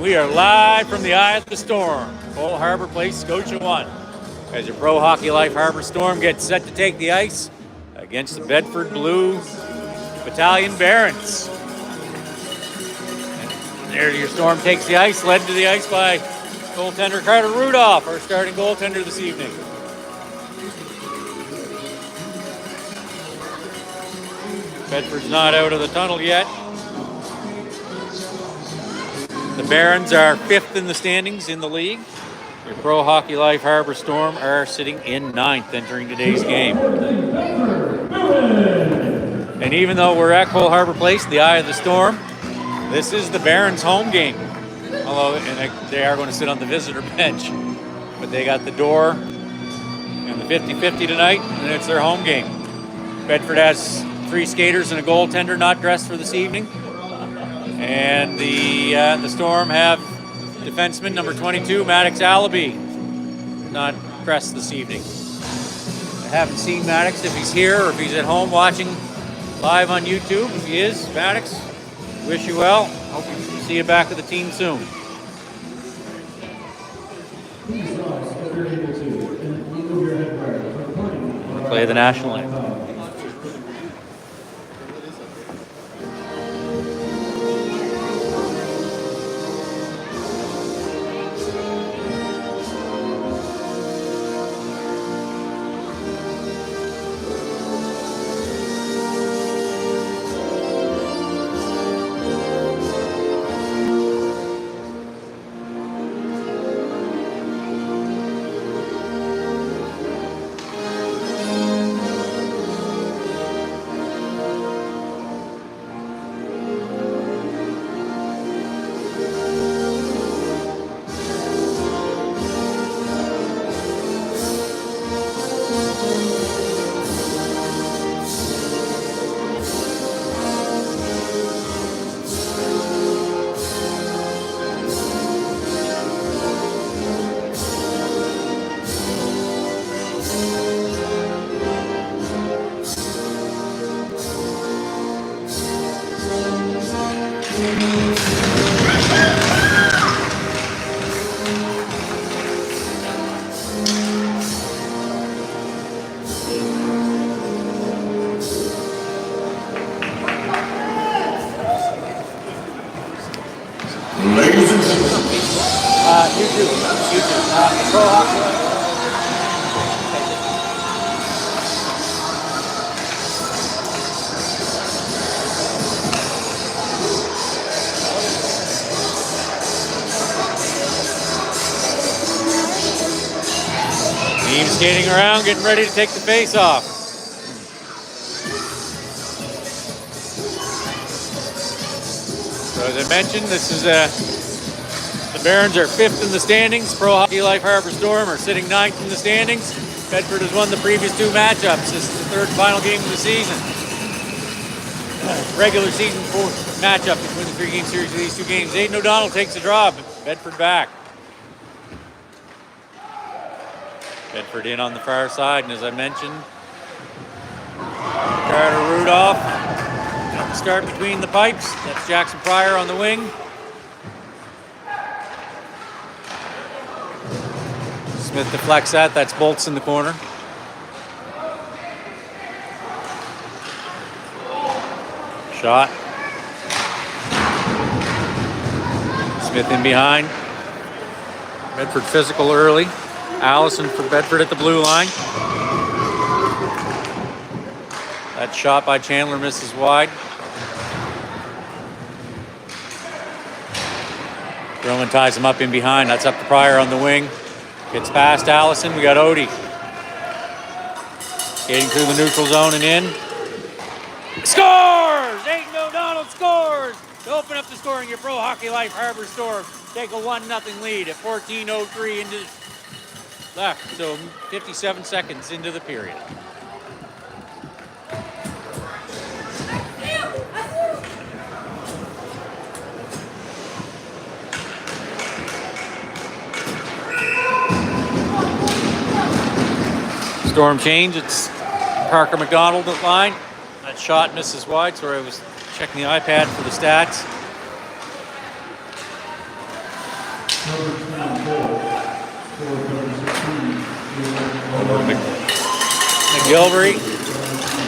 We are live from the eye of the storm. Cole Harbour plays Scotia 1. As your Pro Hockey Life Harbour Storm gets set to take the ice against the Bedford Blue Battalion Barrons. And there your Storm takes the ice, led to the ice by goaltender Carter Rudolph, our starting goaltender this evening. Bedford's not out of the tunnel yet. The Barons are 5th in the standings in the league. Your Pro Hockey Life Harbour Storm are sitting in 9th entering today's game. And even though we're at Cole Harbour Place, the eye of the storm, this is the Barons' home game. Although they are going to sit on the visitor bench. But they got the door and the 50-50 tonight, and it's their home game. Bedford has 3 skaters and a goaltender not dressed for this evening. And the Storm have defenseman number 22, Maddox Allaby, not dressed this evening. I haven't seen Maddox if he's here or if he's at home watching live on YouTube. If he is, Maddox, wish you well. Hope you see you back with the team soon. Play the national anthem. Team skating around, getting ready to take the face off. So as I mentioned, this is the Barons are 5th in the standings. Pro Hockey Life Harbour Storm are sitting 9th in the standings. Bedford has won the previous 2 matchups. This is the 3rd and final game of the season. Regular season matchup between the 3-game series of these 2 games. Aidan O'Donnell takes the draw. Bedford back. Bedford in on the far side, and as I mentioned, Carter Rudolph at the start between the pipes. That's Jackson Pryor on the wing. Smith deflects that. That's Bolts in the corner. Shot. Smith in behind. Bedford physical early. Allison for Bedford at the blue line. That shot by Chandler misses wide. Roman ties him up in behind. That's up to Pryor on the wing. Gets past Allison. We got Odie. Skating through the neutral zone and in. Scores! Aidan O'Donnell scores! To open up the scoring, your Pro Hockey Life Harbour Storm take a 1-0 lead at 14:03 into left, so 57 seconds into the period. Storm change, it's Parker McDonald at line. That shot misses wide, so I was checking the iPad for the stats. McGilvery.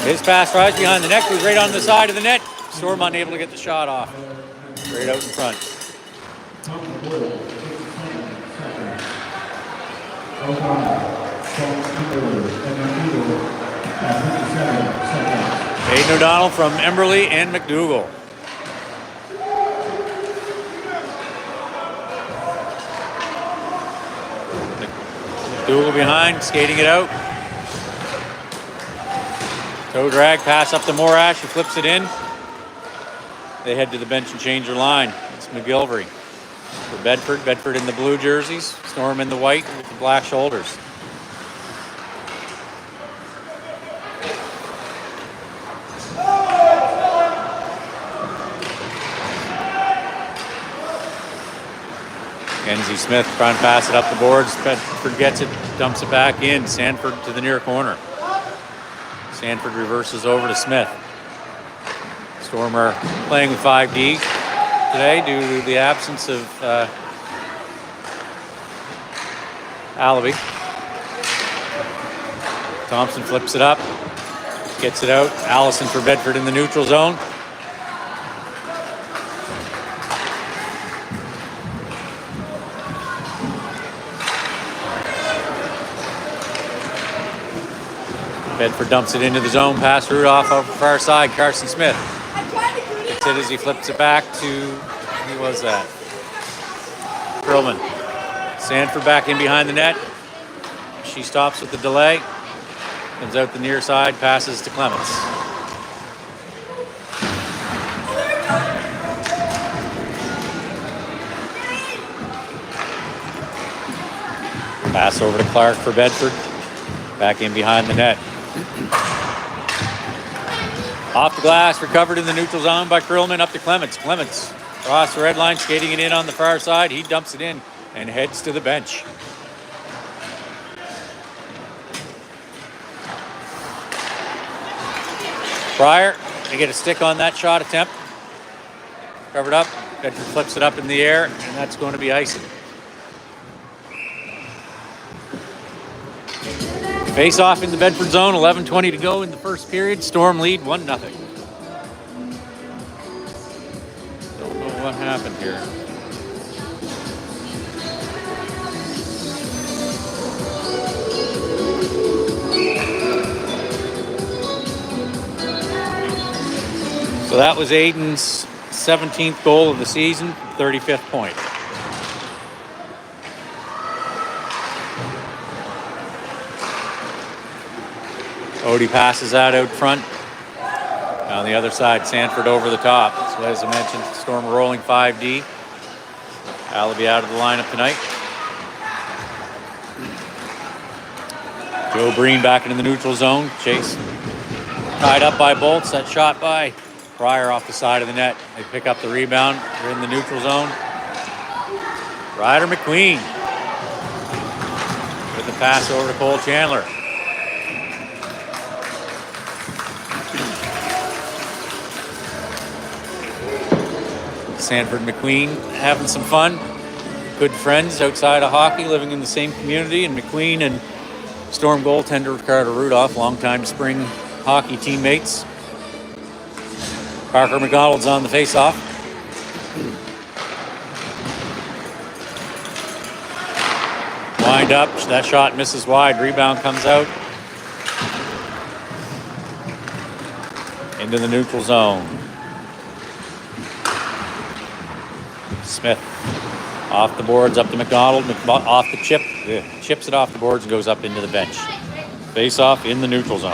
His pass rides behind the net, goes right on the side of the net. Storm unable to get the shot off. Right out in front. Aiden O'Donnell from Emberley and McDougall. McDougall behind, skating it out. Toe drag, pass up to Morash, who flips it in. They head to the bench and change their line. It's McGilvery for Bedford. Bedford in the blue jerseys, Storm in the white with the black shoulders. Kenzie Smith trying to pass it up the boards. Bedford gets it, dumps it back in. Sanford to the near corner. Sanford reverses over to Smith. Storm are playing with 5D today due to the absence of Allaby. Thompson flips it up, gets it out. Allison for Bedford in the neutral zone. Bedford dumps it into the zone, pass Rudolph over the far side, Carson Smith. Gets it as he flips it back to, who was that? Perlman. Sanford back in behind the net. She stops with the delay. Comes out the near side, passes to Clements. Pass over to Clark for Bedford. Back in behind the net. Off the glass, recovered in the neutral zone by Krillman, up to Clements. Clements across the red line, skating it in on the far side. He dumps it in and heads to the bench. Pryor, they get a stick on that shot attempt. Covered up, Bedford flips it up in the air, and that's going to be icing. Face off in the Bedford zone, 11:20 to go in the first period. Storm lead 1-0. Don't know what happened here. So that was Aiden's 17th goal of the season, 35th point. Odie passes that out front. On the other side, Sanford over the top. So as I mentioned, Storm rolling 5D. Allaby out of the lineup tonight. Joe Breen back into the neutral zone. Chase tied up by Bolts. That shot by Pryor off the side of the net. They pick up the rebound. They're in the neutral zone. Ryder McQueen with the pass over to Cole Chandler. Sanford and McQueen having some fun. Good friends outside of hockey, living in the same community. And McQueen and Storm goaltender Ricardo Rudolph, longtime spring hockey teammates. Parker McDonald's on the face-off. Wind up, that shot misses wide. Rebound comes out. Into the neutral zone. Smith off the boards up to McDonald. Off the chip. Chips it off the boards and goes up into the bench. Face off in the neutral zone.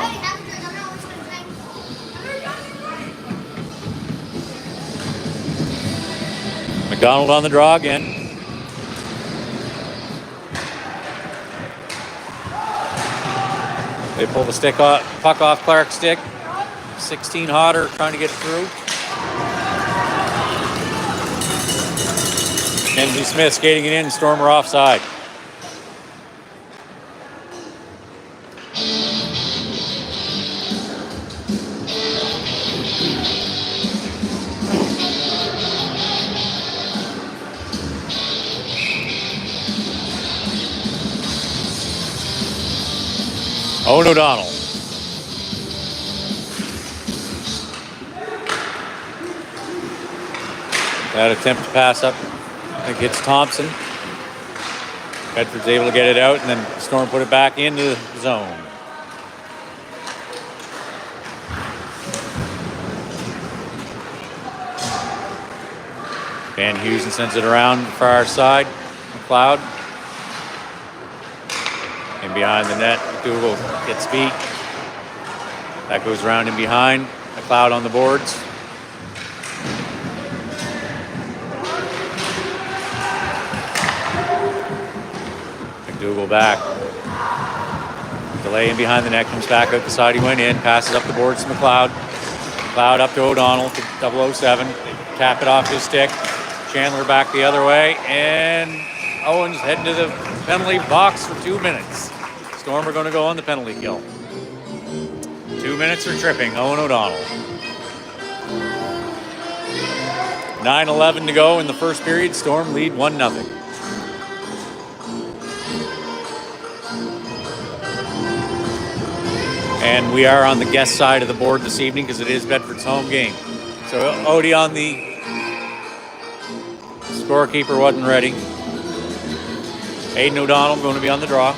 McDonald on the draw again. They pull the puck off Clark's stick. 16 Hodder trying to get it through. Kenzie Smith skating it in, Stormer offside. Owen O'Donnell. That attempt to pass up, I think it's Thompson. Bedford's able to get it out, and then Storm put it back into the zone. Van Heusen sends it around the far side. McLeod. And behind the net, McDougall gets beat. That goes around and behind. McLeod on the boards. McDougall back. Delay in behind the net, comes back out the side he went in, passes up the boards to McLeod. McLeod up to O'Donnell to 007. Tap it off his stick. Chandler back the other way, and Owens heading to the penalty box for 2 minutes. Storm are going to go on the penalty kill. 2 minutes for tripping, Owen O'Donnell. 9:11 to go in the first period. Storm lead 1-0. And we are on the guest side of the board this evening because it is Bedford's home game. So Odie on the scorekeeper wasn't ready. Aidan O'Donnell going to be on the draw.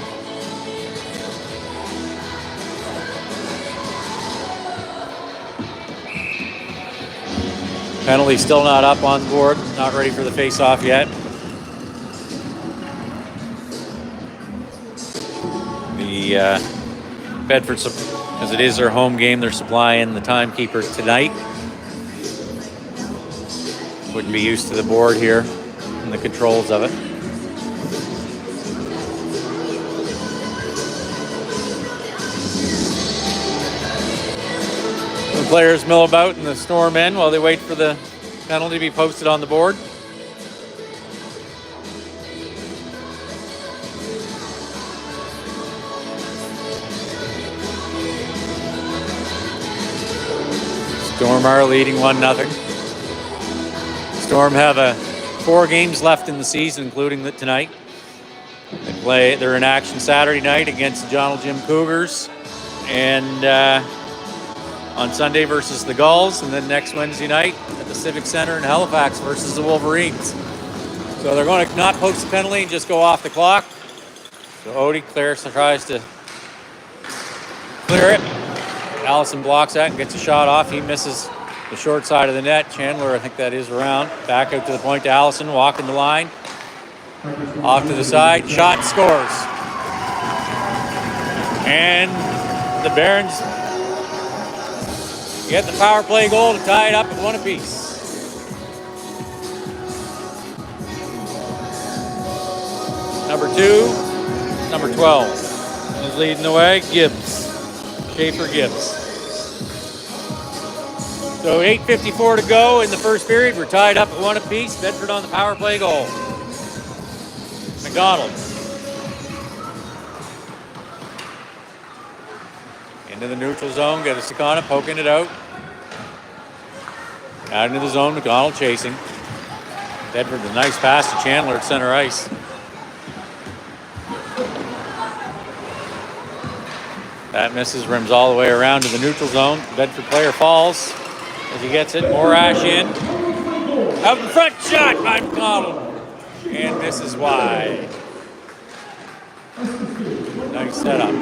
Penalty still not up on board. Not ready for the face-off yet. The Bedford, because it is their home game, they're supplying the timekeeper tonight. Wouldn't be used to the board here and the controls of it. The players mill about in the Storm end while they wait for the penalty to be posted on the board. Storm are leading 1-0. Storm have 4 games left in the season, including tonight. They're in action Saturday night against the John Jim Cougars, and on Sunday versus the Gulls, and then next Wednesday night at the Civic Center in Halifax versus the Wolverines. So they're going to not post the penalty and just go off the clock. So Odie tries to clear it. Allison blocks that and gets a shot off. He misses the short side of the net. Chandler, I think that is around. Back out to the point to Allison, walking the line. Off to the side, shot, scores. And the Barons get the power play goal to tie it up at 1 apiece. Number 2, number 12 is leading the way, Schaefer Gibbs. So 8:54 to go in the first period. We're tied up at 1 apiece. Bedford on the power play goal. McDonald. Into the neutral zone, get a Sakana, poking it out. Out into the zone, McDonald chasing. Bedford, a nice pass to Chandler at center ice. That misses, rims all the way around to the neutral zone. The Bedford player falls as he gets it. Morash in. Out in front, shot by McDonald. And misses wide. Nice setup.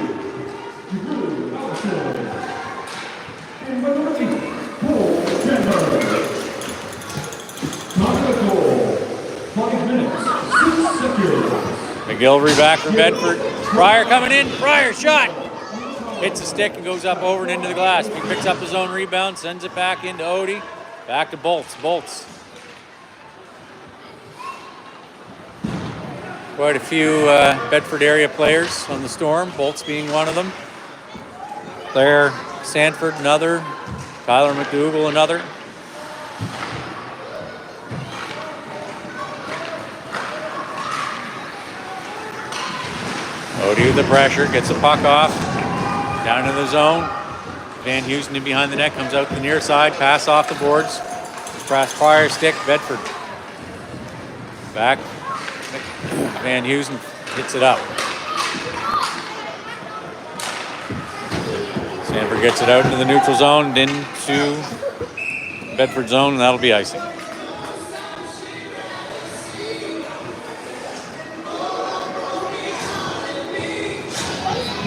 McGilvery back for Bedford. Pryor coming in. Pryor shot. Hits the stick and goes up over and into the glass. He picks up his own rebound, sends it back into Odie. Back to Bolts. Quite a few Bedford area players on the Storm, Bolts being one of them. Claire Sanford, another. Tyler McDougall, another. Odie with the pressure, gets the puck off. Down in the zone. Van Heusen in behind the net, comes out to the near side, pass off the boards. Cross Pryor stick, Bedford. Back. Van Heusen gets it up. gets it out into the neutral zone, into Bedford zone, and that'll be icing.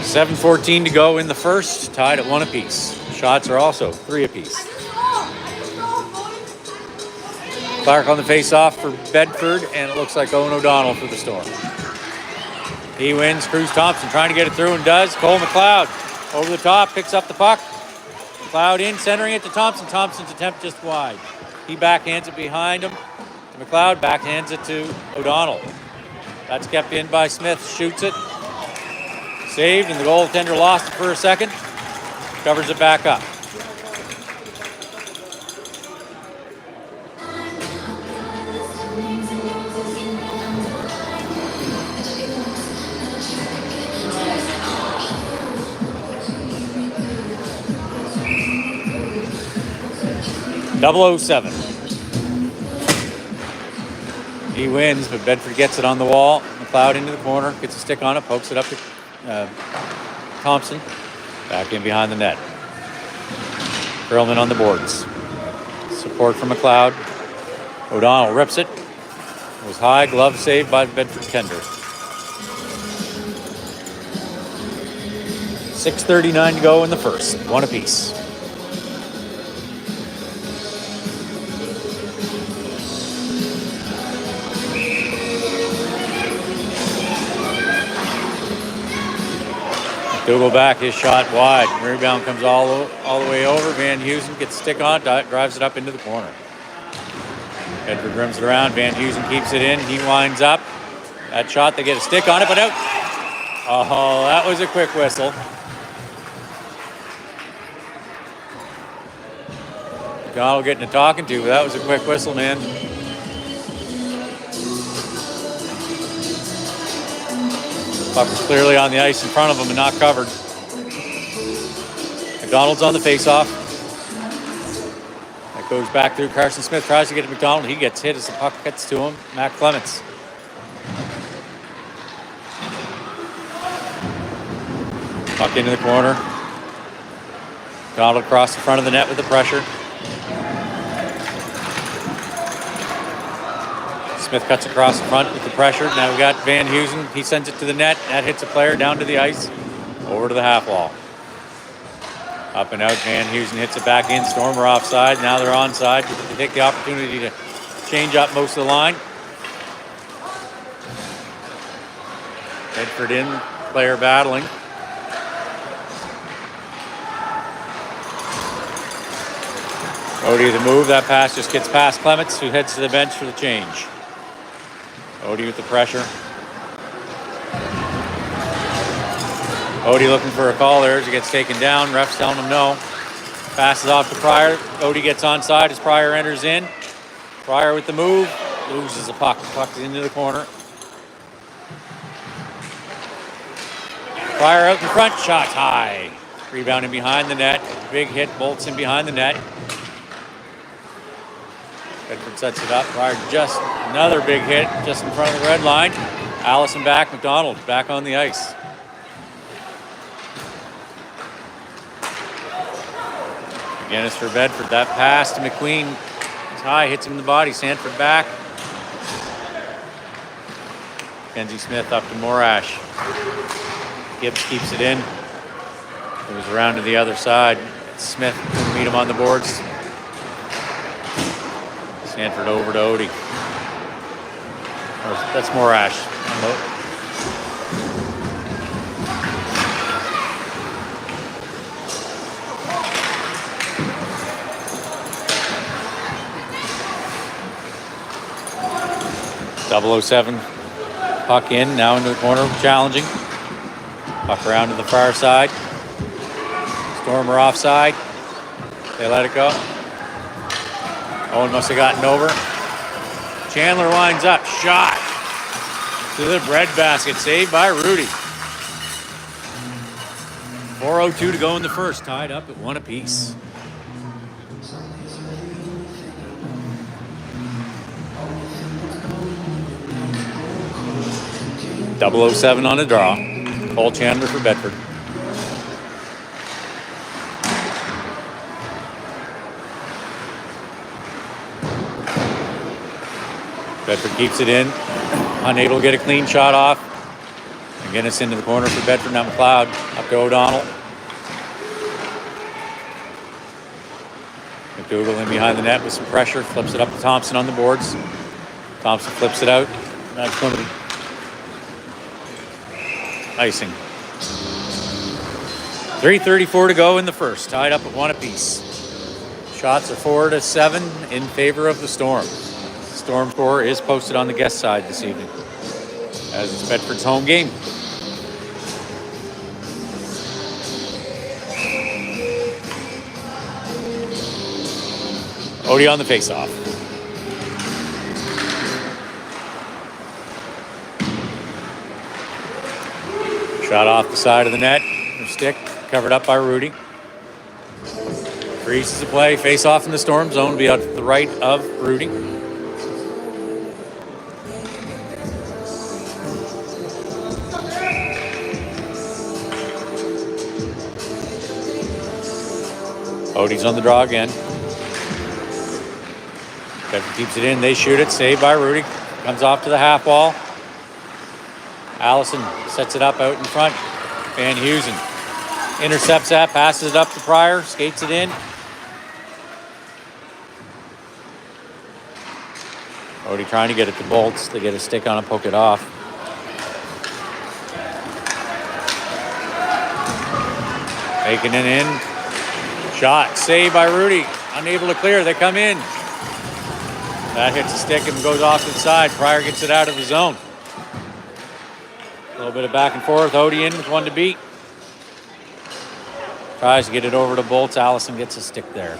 .7:14 to go in the first, tied at 1 apiece. Shots are also 3 apiece. Clark on the face-off for Bedford, and it looks like Owen O'Donnell for the Storm. He wins. Cruz Thompson trying to get it through and does. Cole McLeod over the top, picks up the puck. McLeod in, centering it to Thompson. Thompson's attempt just wide. He backhands it behind him to McLeod, backhands it to O'Donnell. That's kept in by Smith, shoots it. Saved, and the goaltender lost it for a second. Covers it back up. .007. He wins, but Bedford gets it on the wall. McLeod into the corner, gets a stick on it, pokes it up to Thompson. Back in behind the net. Perlman on the boards. Support from McLeod. O'Donnell rips it. It was high, glove saved by the Bedford tender. 6:39 to go in the first, 1 apiece. Dougal back, his shot wide. Rebound comes all the way over. Van Heusen gets a stick on it, drives it up into the corner. Bedford rims it around. Van Heusen keeps it in. He winds up. That shot, they get a stick on it, but out. Oh, that was a quick whistle. Donald getting a talking to, but that was a quick whistle, man. Puck was clearly on the ice in front of him and not covered. McDonald's on the face-off. That goes back through. Carson Smith tries to get to McDonald. He gets hit as the puck gets to him. Matt Clements. Puck into the corner. McDonald across the front of the net with the pressure. Smith cuts across the front with the pressure. Now we got Van Heusen. He sends it to the net. That hits a player down to the ice. Over to the half wall. Up and out. Van Heusen hits it back in. Storm are offside. Now they're onside. They take the opportunity to change up most of the line. Bedford in. Player battling. Odie the move. That pass just gets past Clements, who heads to the bench for the change. Odie with the pressure. Odie looking for a call there as he gets taken down. Ref's telling him no. Passes off to Pryor. Odie gets onside as Pryor enters in. Pryor with the move. Loses the puck. The puck is into the corner. Pryor out in front. Shots high. Rebounding behind the net. Big hit. Bolts in behind the net. Bedford sets it up. Pryor just another big hit just in front of the red line. Allison back. McDonald back on the ice. Again, it's for Bedford. That pass to McQueen is high, hits him in the body. Sanford back. Kenzie Smith up to Morash. Gibbs keeps it in. It was around to the other side. Smith couldn't meet him on the boards. Sanford over to Odie. That's Morash. .007. Puck in, now into the corner, challenging. Puck around to the far side. Storm are offside. They let it go. Owen must have gotten over. Chandler winds up. Shot to the breadbasket. Saved by Rudy. 4:02 to go in the first. Tied up at 1 apiece. .007 on a draw. Cole Chandler for Bedford. Bedford keeps it in. Unable to get a clean shot off. McGinnis into the corner for Bedford. Now McLeod up to O'Donnell. McDougall in behind the net with some pressure. Flips it up to Thompson on the boards. Thompson flips it out. That's going to be icing. 3:34 to go in the first. Tied up at 1 apiece. Shots are 4-7 in favor of the Storm. Storm score is posted on the guest side this evening, as it's Bedford's home game. Odie on the faceoff. Shot off the side of the net. Stick covered up by Rudy. Creases the play. Face off in the Storm zone. Be out to the right of Rudy. Odie's on the draw again. Bedford keeps it in. They shoot it. Saved by Rudy. Comes off to the half wall. Allison sets it up out in front. Van Heusen intercepts that, passes it up to Pryor, skates it in. Odie trying to get it to Bolts. They get a stick on it, poke it off. Making it in. Shot, saved by Rudy. Unable to clear, they come in. That hits the stick and goes off to the side. Pryor gets it out of the zone. A little bit of back and forth. Odie in with one to beat. Tries to get it over to Bolts. Allison gets a stick there.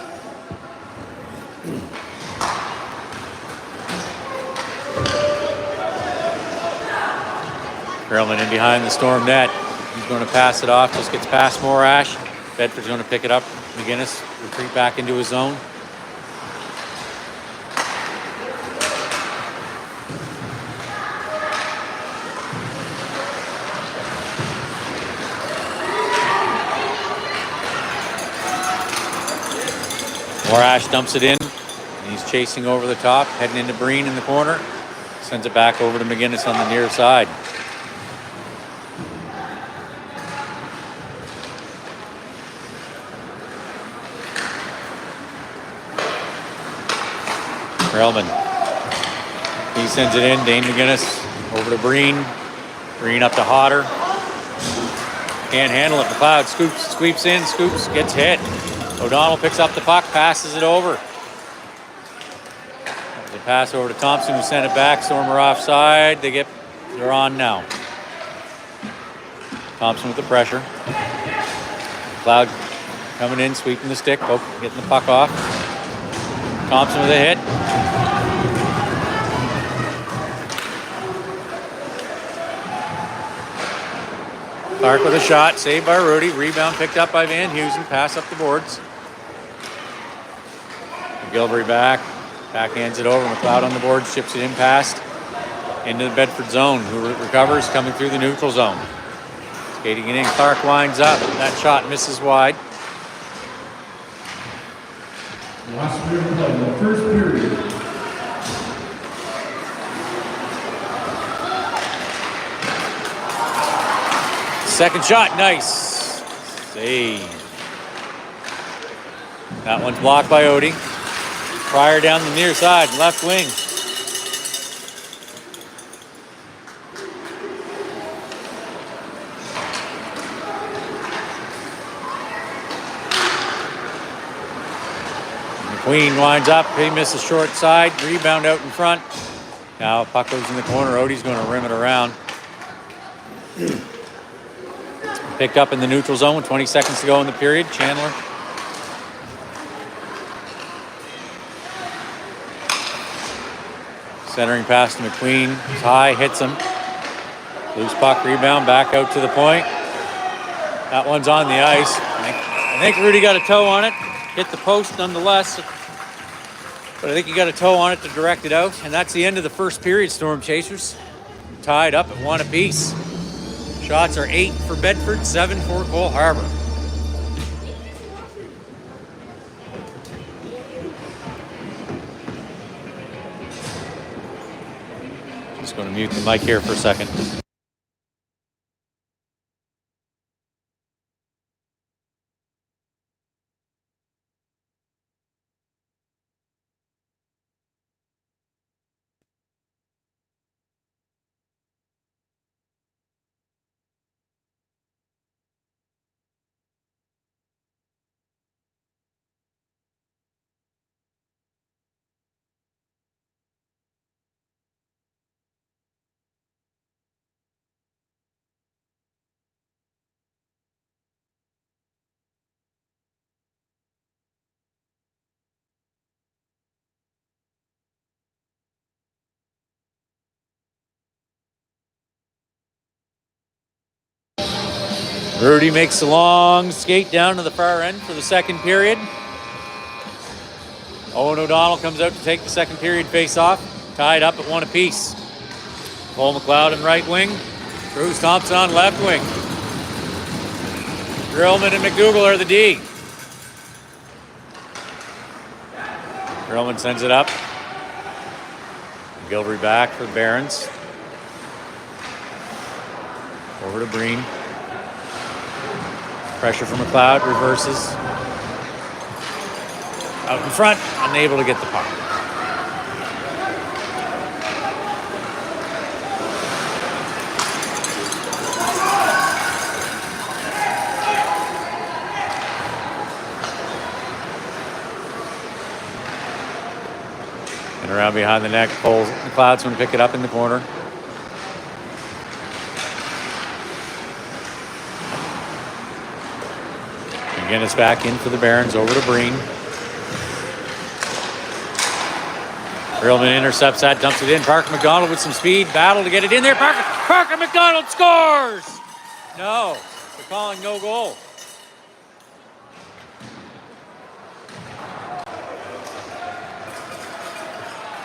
Perlman in behind the Storm net. He's going to pass it off. Just gets past Morash. Bedford's going to pick it up. McGinnis retreat back into his zone. Morash dumps it in. He's chasing over the top, heading into Breen in the corner. Sends it back over to McGinnis on the near side. Perlman. He sends it in. Dane McGinnis over to Breen. Breen up to Hodder. Can't handle it. McLeod sweeps in, scoops, gets hit. O'Donnell picks up the puck, passes it over. The pass over to Thompson, who sent it back. Storm are offside. They're on now. Thompson with the pressure. McLeod coming in, sweeping the stick, getting the puck off. Thompson with a hit. Clark with a shot, saved by Rudy. Rebound picked up by Van Heusen. Pass up the boards. McGilvery backhands it over. McLeod on the boards, chips it in past into the Bedford zone. Who recovers, coming through the neutral zone. Skating it in. Clark winds up. That shot misses wide. Last period of play, the first period. Second shot, nice. Save. That one's blocked by Odie. Pryor down the near side, left wing. McQueen winds up, he misses short side, rebound out in front. Now puck goes in the corner, Odie's going to rim it around. Picked up in the neutral zone with 20 seconds to go in the period. Chandler. Centering pass to McQueen. It's high, hits him. Loose puck, rebound, back out to the point. That one's on the ice. I think Rudy got a toe on it. Hit the post nonetheless. But I think he got a toe on it to direct it out. And that's the end of the first period, Storm Chasers. Tied up at 1 apiece. Shots are 8 for Bedford, 7 for Cole Harbour. Just going to mute the mic here for a second. Rudy makes a long skate down to the far end for the second period. Owen O'Donnell comes out to take the second period face-off, tied up at 1 apiece. Cole McLeod in right wing, Bruce Thompson on left wing. Grillman and McDougall are the D. Grillman sends it up. Gilbury back for the Barons. Over to Breen. Pressure from McLeod, reverses. Out in front, unable to get the puck. And around behind the net, McLeod's going to pick it up in the corner. Again, it's back in for the Barons, over to Breen. Grillman intercepts that, dumps it in. Parker McDonald with some speed, battle to get it in there. Parker McDonald scores! No, they're calling no goal.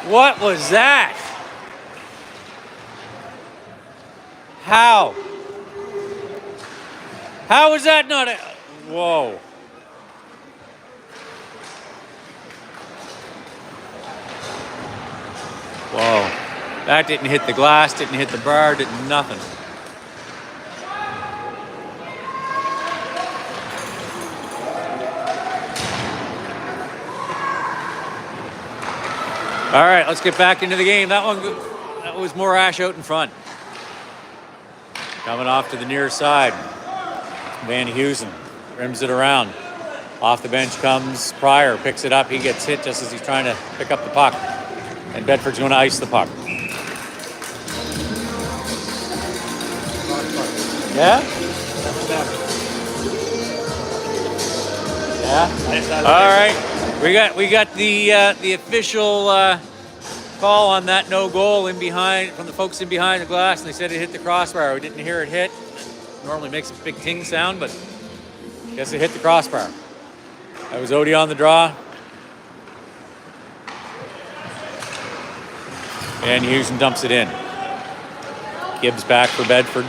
What was that? How? How was that not a... Whoa. Whoa. That didn't hit the glass, didn't hit the bar, didn't nothing. All right, let's get back into the game. That was more Ash out in front. Coming off to the near side. Van Heusen rims it around. Off the bench comes Pryor, picks it up. He gets hit just as he's trying to pick up the puck. And Bedford's going to ice the puck. Yeah? Yeah? All right. We got the official call on that no goal in behind from the folks in behind the glass, and they said it hit the crossbar. We didn't hear it hit. Normally makes a big ting sound, but I guess it hit the crossbar. That was Odie on the draw. And Hughes dumps it in. Gibbs back for Bedford.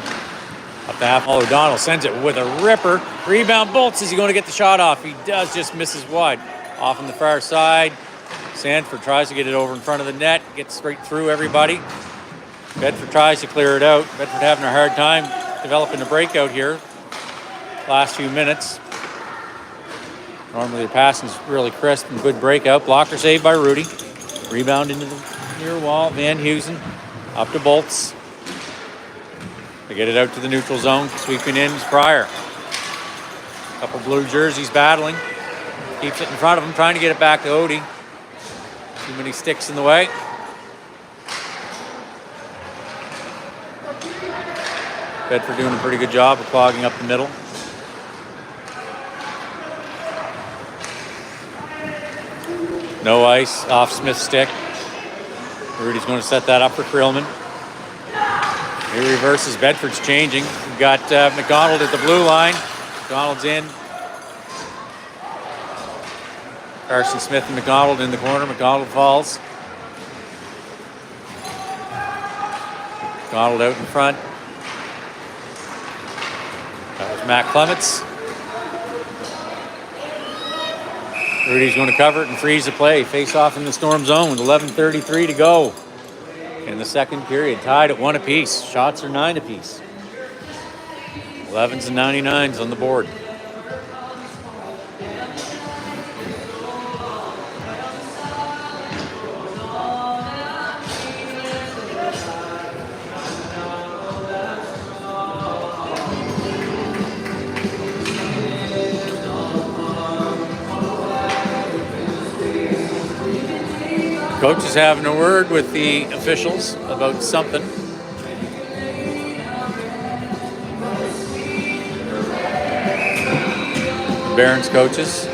Up the half. O'Donnell sends it with a ripper. Rebound bolts. Is he going to get the shot off? He does, just misses wide. Off on the far side. Sanford tries to get it over in front of the net. Gets straight through everybody. Bedford tries to clear it out. Bedford having a hard time developing a breakout here. Last few minutes. Normally the passing's really crisp and good breakout. Blocker saved by Rudy. Rebound into the near wall. Van Heusen up to Bolts. They get it out to the neutral zone. Sweeping in is Pryor. Couple blue jerseys battling. Keeps it in front of him, trying to get it back to Odie. Too many sticks in the way. Bedford doing a pretty good job of clogging up the middle. No ice, off Smith's stick. Rudy's going to set that up for Krillman. He reverses, Bedford's changing. We've got McDonald at the blue line. McDonald's in. Carson Smith and McDonald in the corner. McDonald falls. McDonald out in front. That was Matt Clements. Rudy's going to cover it and freeze the play. Face off in the Storm zone with 11:33 to go in the second period, tied at 1 apiece. Shots are 9 apiece. 11s and 99s on the board. Coach is having a word with the officials about something. Barrons coaches.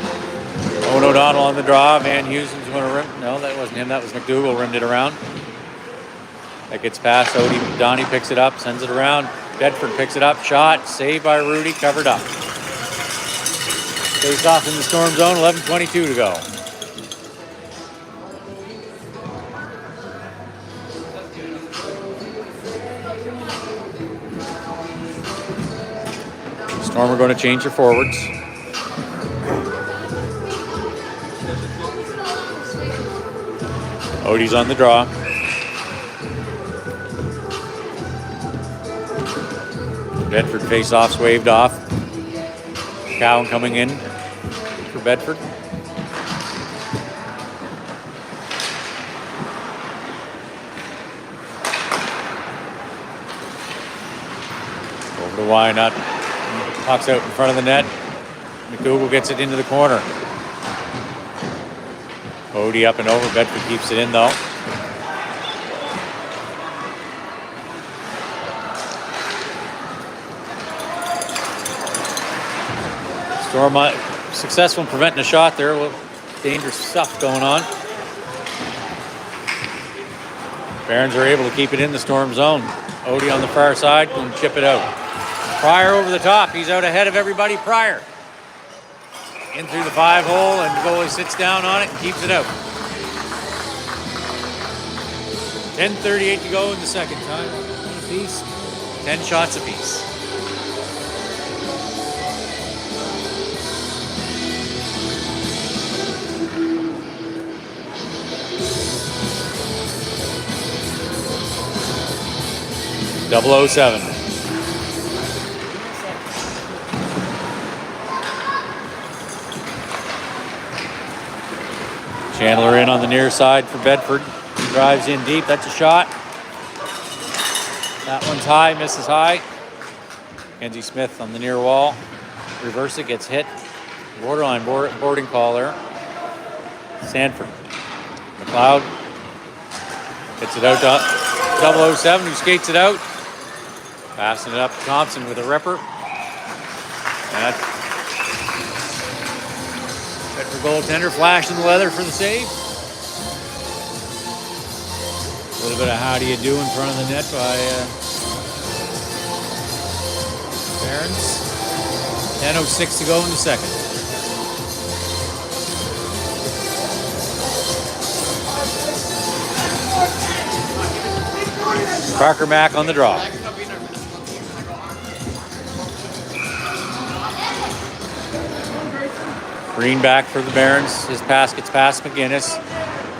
Owen O'Donnell on the draw. Van Heusen's going to rim. No, that wasn't him. That was McDougall rimmed it around. That gets past Odie. Donnie picks it up, sends it around. Bedford picks it up. Shot. Saved by Rudy. Covered up. Face off in the Storm zone. 11:22 to go. Storm are going to change their forwards. Odie's on the draw. Bedford face-offs waved off. Cowan coming in for Bedford. Over to Wynot. Puck's out in front of the net. McDougall gets it into the corner. Odie up and over. Bedford keeps it in though. Storm successful in preventing a shot there. Well, dangerous stuff going on. Barrons are able to keep it in the Storm zone. Odie on the far side and chip it out. Pryor over the top. He's out ahead of everybody. Pryor. In through the 5-hole, and the goalie sits down on it and keeps it out. 10:38 to go in the second time. Apiece. 10 shots apiece. .007. Chandler in on the near side for Bedford. He drives in deep. That's a shot. That one's high, misses high. Kenzie Smith on the near wall. Reverse it, gets hit. Borderline boarding call there. Sanford. McLeod gets it out to 007, who skates it out. Passing it up to Thompson with a ripper. And that's Bedford goaltender flashing the leather for the save. A little bit of how do you do in front of the net by Barrons. 10:06 to go in the second. Parker Mack on the draw. Green back for the Barrons. His pass gets past McGinnis.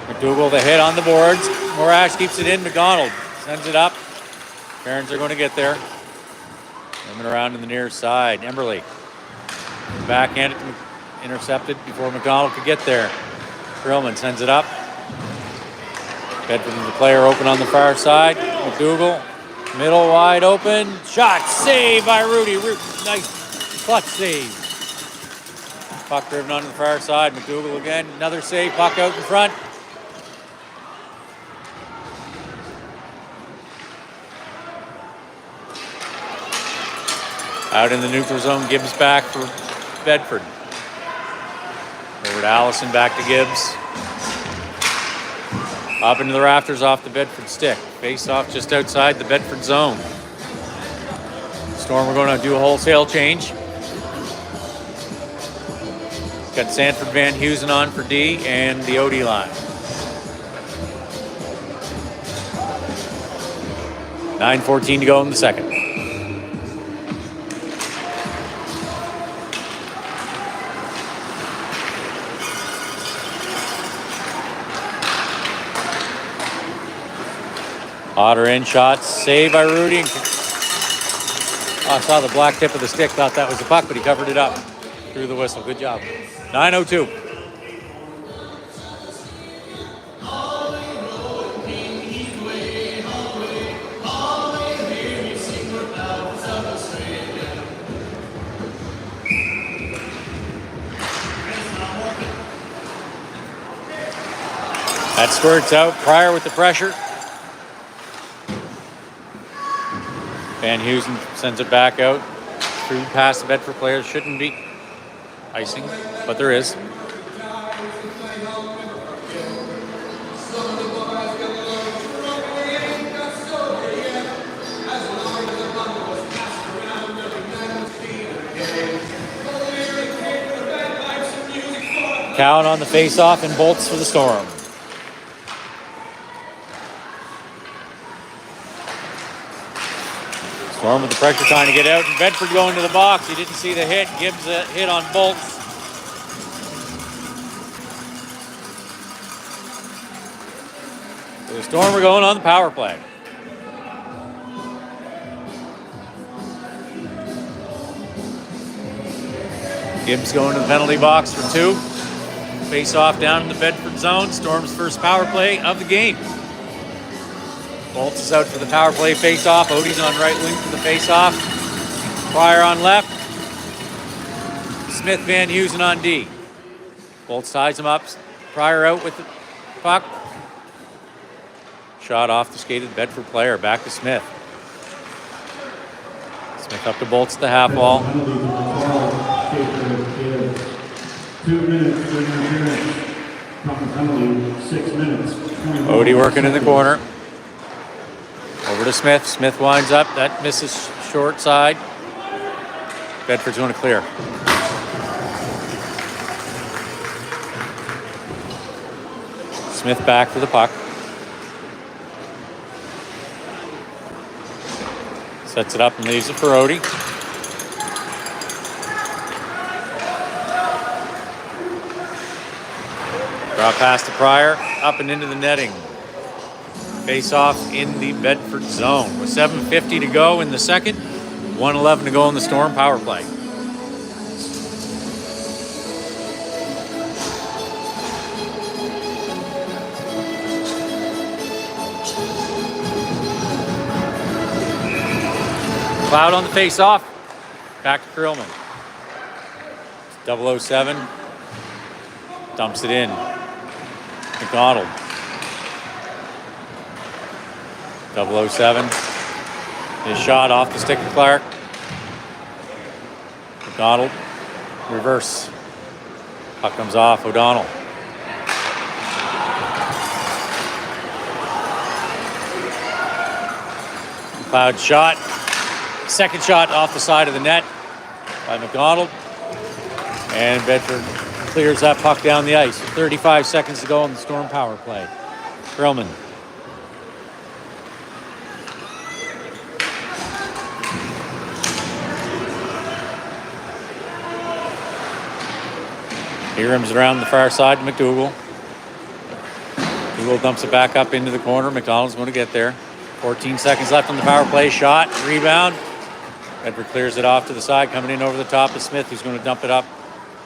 McDougall the hit on the boards. Morash keeps it in. McDonald sends it up. Barrons are going to get there. Coming around to the near side. Emberley. Backhanded, intercepted before McDonald could get there. Krillman sends it up. Bedford the player open on the far side. McDougall. Middle wide open. Shot. Save by Rudy. Nice clutch save. Puck driven onto the far side. McDougall again. Another save. Puck out in front. Out in the neutral zone. Gibbs back for Bedford. Over to Allison. Back to Gibbs. Up into the rafters off the Bedford stick. Face off just outside the Bedford zone. Storm are going to do a wholesale change. Got Sanford Van Heusen on for D and the OD line. 9:14 to go in the second. Otter in, shots, saved by Rudy. Oh, I saw the black tip of the stick, thought that was the puck, but he covered it up through the whistle. Good job. 9:02. That squirts out. Pryor with the pressure. Van Heusen sends it back out. Through past the Bedford players. Shouldn't be icing, but there is. Cowan on the face-off and bolts for the Storm. Storm with the pressure trying to get out, and Bedford going to the box. He didn't see the hit. Gibbs a hit on Bolts. So the Storm are going on the power play. Gibbs going to the penalty box for 2. Face off down in the Bedford zone. Storm's first power play of the game. Bolts is out for the power play face-off. Odie's on right wing for the face-off. Pryor on left. Smith, Van Heusen on D. Bolts ties him up. Pryor out with the puck. Shot off the skated Bedford player. Back to Smith. Smith up to Bolts at the half wall. 2 minutes, 30 minutes. Penalty, 6 minutes. Odie working in the corner. Over to Smith. Smith winds up. That misses short side. Bedford's going to clear. Smith back for the puck. Sets it up and leaves it for Odie. Draw pass to Pryor. Up and into the netting. Face off in the Bedford zone. With 7:50 to go in the second, 1:11 to go in the Storm power play. Cloud on the face off. Back to Krillman. 007. Dumps it in. McDonald. 007. His shot off the stick of Clark. McDonald. Reverse. Puck comes off. O'Donnell. Cloud shot. Second shot off the side of the net by McDonald. And Bedford clears that puck down the ice. 35 seconds to go in the Storm power play. Krillman. He rims it around the far side to McDougall. McDougall dumps it back up into the corner. McDonald's going to get there. 14 seconds left on the power play. Shot, rebound. Bedford clears it off to the side, coming in over the top of Smith, who's going to dump it up.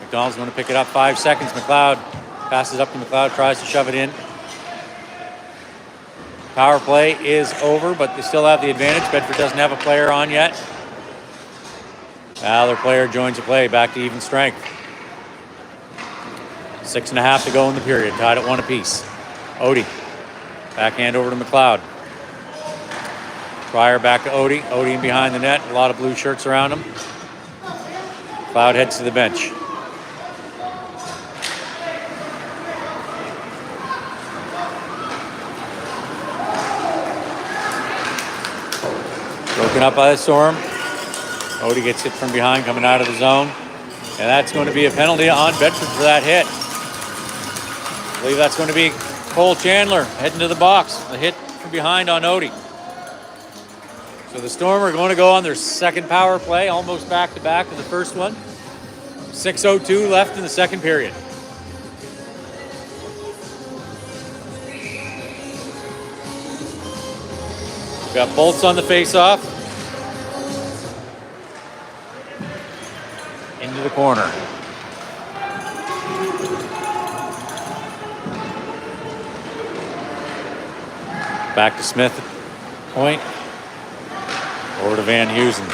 McDonald's going to pick it up. 5 seconds. McLeod passes up to McLeod, tries to shove it in. Power play is over, but they still have the advantage. Bedford doesn't have a player on yet. Now their player joins the play, back to even strength. 6.5 to go in the period, tied at 1 apiece. Odie, backhand over to McLeod. Pryor back to Odie. Odie in behind the net, a lot of blue shirts around him. McLeod heads to the bench. Broken up by the Storm. Odie gets hit from behind coming out of the zone. And that's going to be a penalty on Bedford for that hit. I believe that's going to be Cole Chandler heading to the box. The hit from behind on Odie. So the Storm are going to go on their second power play, almost back-to-back to the first one. 6:02 left in the second period. We got Bolts on the face-off. Into the corner. Back to Smith at point. Over to Van Heusen.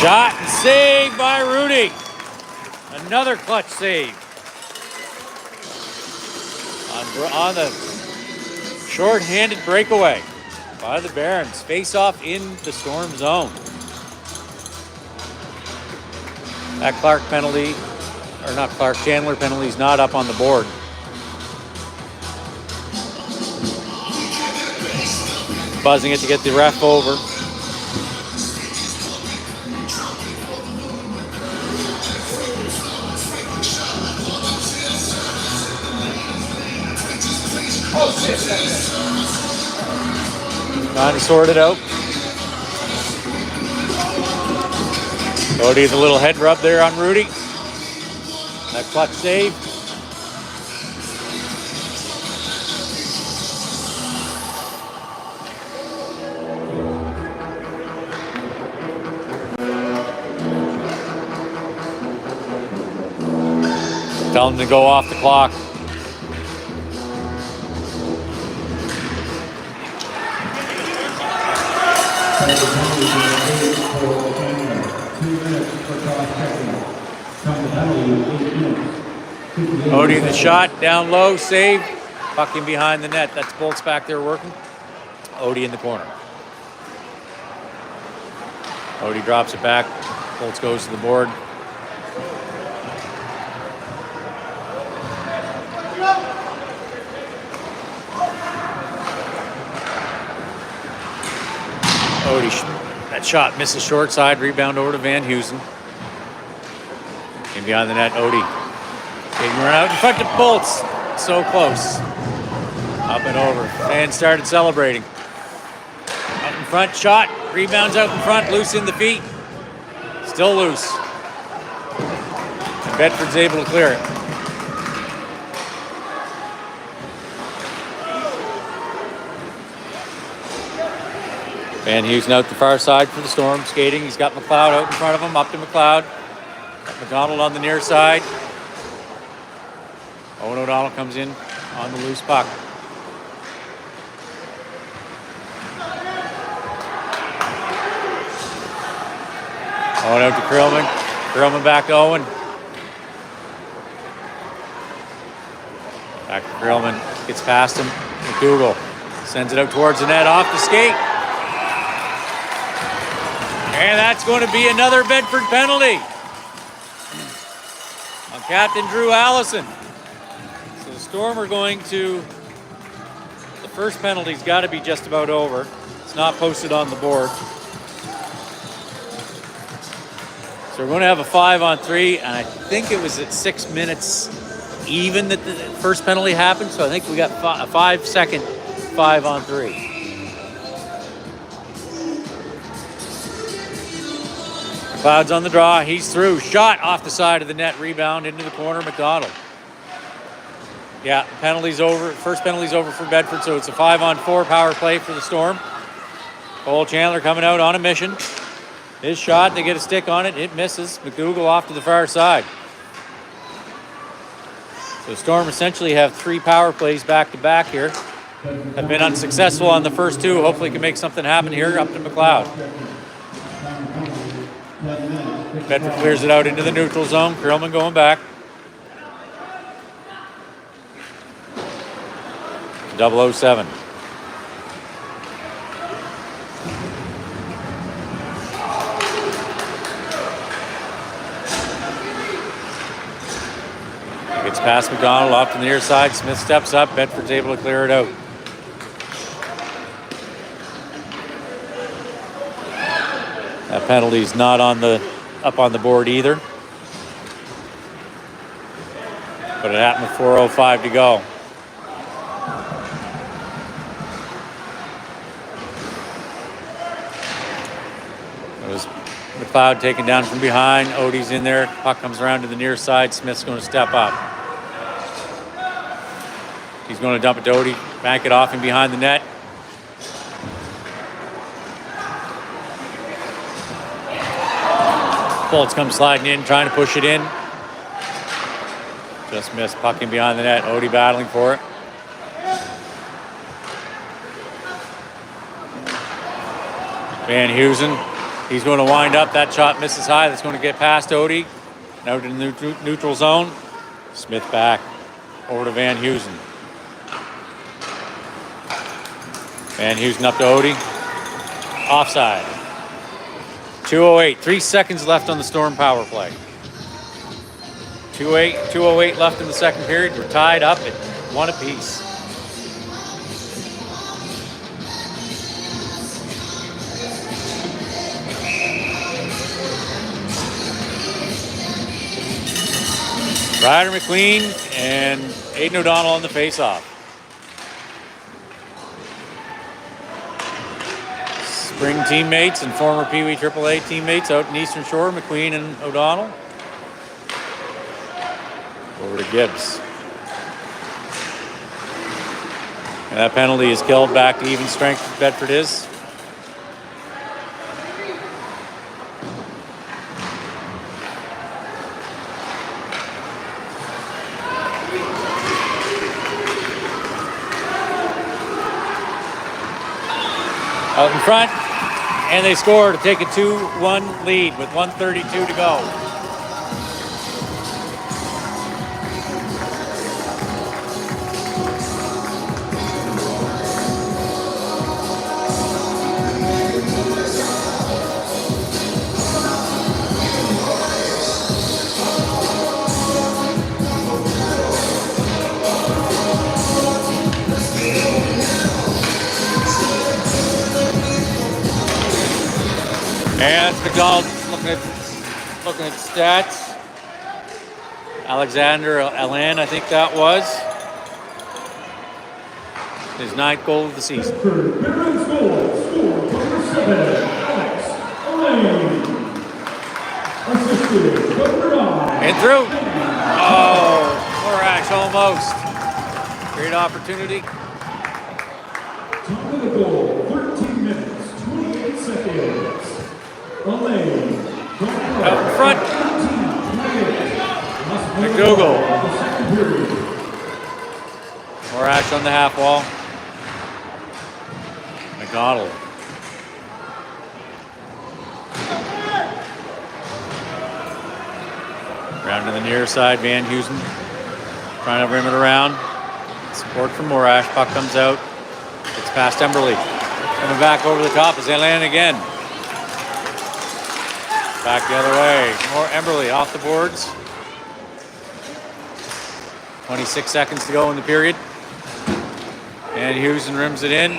Shot and save by Rudy. Another clutch save. On the short-handed breakaway by the Barons. Face off in the Storm zone. That Clark penalty, or not Clark, Chandler penalty is not up on the board. Buzzing it to get the ref over. Trying to sort it out. Odie, the little head rub there on Rudy. That clutch save. Tell him to go off the clock. Odie the shot, down low, save. Puck in behind the net. That's Bolts back there working. Odie in the corner. Odie drops it back. Bolts goes to the board. Odie, that shot misses short side, rebound over to Van Heusen. In behind the net, Odie. Taking run out in front of Bolts. So close. Up and over. Fans started celebrating. Out in front, shot. Rebounds out in front, loose in the feet. Still loose. And Bedford's able to clear it. Van Heusen out the far side for the Storm, skating. He's got McLeod out in front of him, up to McLeod. Got McDonald on the near side. Owen O'Donnell comes in on the loose puck. Owen out to Krillman. Krillman back to Owen. Back to Krillman. Gets past him. McDougall sends it out towards the net, off the skate. And that's going to be another Bedford penalty on Captain Drew Allison. So the Storm are going to, the first penalty's got to be just about over. It's not posted on the board. So we're going to have a 5-on-3, and I think it was at 6 minutes even that the first penalty happened. So I think we got a 5-second 5-on-3. Clouds on the draw, he's through. Shot off the side of the net, rebound into the corner, McDonald. Yeah, penalty's over. First penalty's over for Bedford, so it's a 5-on-4 power play for the Storm. Cole Chandler coming out on a mission. His shot, they get a stick on it, it misses. McDougall off to the far side. So Storm essentially have 3 power plays back to back here. Have been unsuccessful on the first 2. Hopefully can make something happen here up to McLeod. Bedford clears it out into the neutral zone. Krillman going back. 007. Gets past McDonald off to the near side. Smith steps up. Bedford's able to clear it out. That penalty's not up on the board either. But it happened with 4:05 to go. It was McLeod taken down from behind. Odie's in there. Puck comes around to the near side. Smith's going to step up. He's going to dump it to Odie, bank it off him behind the net. Bolts come sliding in, trying to push it in. Just missed, puck in behind the net. Odie battling for it. Van Heusen, he's going to wind up. That shot misses high. That's going to get past Odie. Out in the neutral zone. Smith back over to Van Heusen. Van Heusen up to Odie. Offside. 2:08. 3 seconds left on the Storm power play. 2:08 left in the second period. We're tied up at 1 apiece. Ryder McLean and Aiden O'Donnell on the face-off. Spring teammates and former Pee Wee AAA teammates out in Eastern Shore, McLean and O'Donnell. Over to Gibbs. And that penalty is killed back to even strength. Bedford is. Out in front, and they score to take a 2-1 lead with 1:32 to go. And that's McDonald looking at stats. Alexander Alain, I think that was. His 9th goal of the season. Bedford Barrons goal, score number 7, Alex Alain. Assisted, number 9. And through. Oh, Morash almost. Great opportunity. Top of the goal, 13 minutes, 28 seconds. Alain. Out in front. McDougall. Morash on the half wall. McDonald. Round to the near side, Van Heusen trying to rim it around. Support from Morash. Puck comes out. It's past Emberley. Coming back over the top is Alain again. Back the other way. More Emberley off the boards. 26 seconds to go in the period. And Heusen rims it in.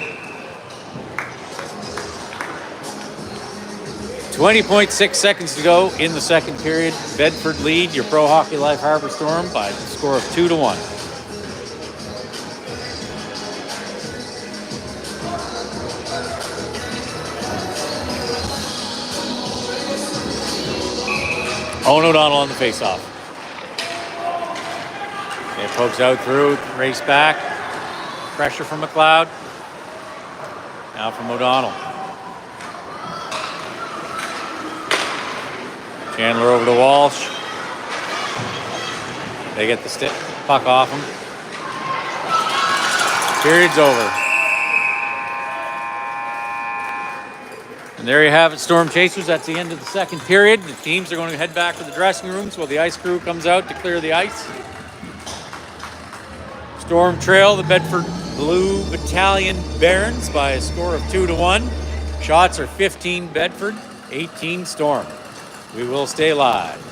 20.6 seconds to go in the second period. Bedford lead your Pro Hockey Life Harbour Storm by a score of 2-1. Owen O'Donnell on the faceoff. It pokes out through, race back. Pressure from McLeod. Now from O'Donnell. Chandler over to Walsh. They get the puck off him. Period's over. And there you have it, Storm Chasers. That's the end of the second period. The teams are going to head back to the dressing rooms while the ice crew comes out to clear the ice. Storm trail the Bedford Blue Battalion Barrons by a score of 2-1. Shots are 15 Bedford, 18 Storm. We will stay live.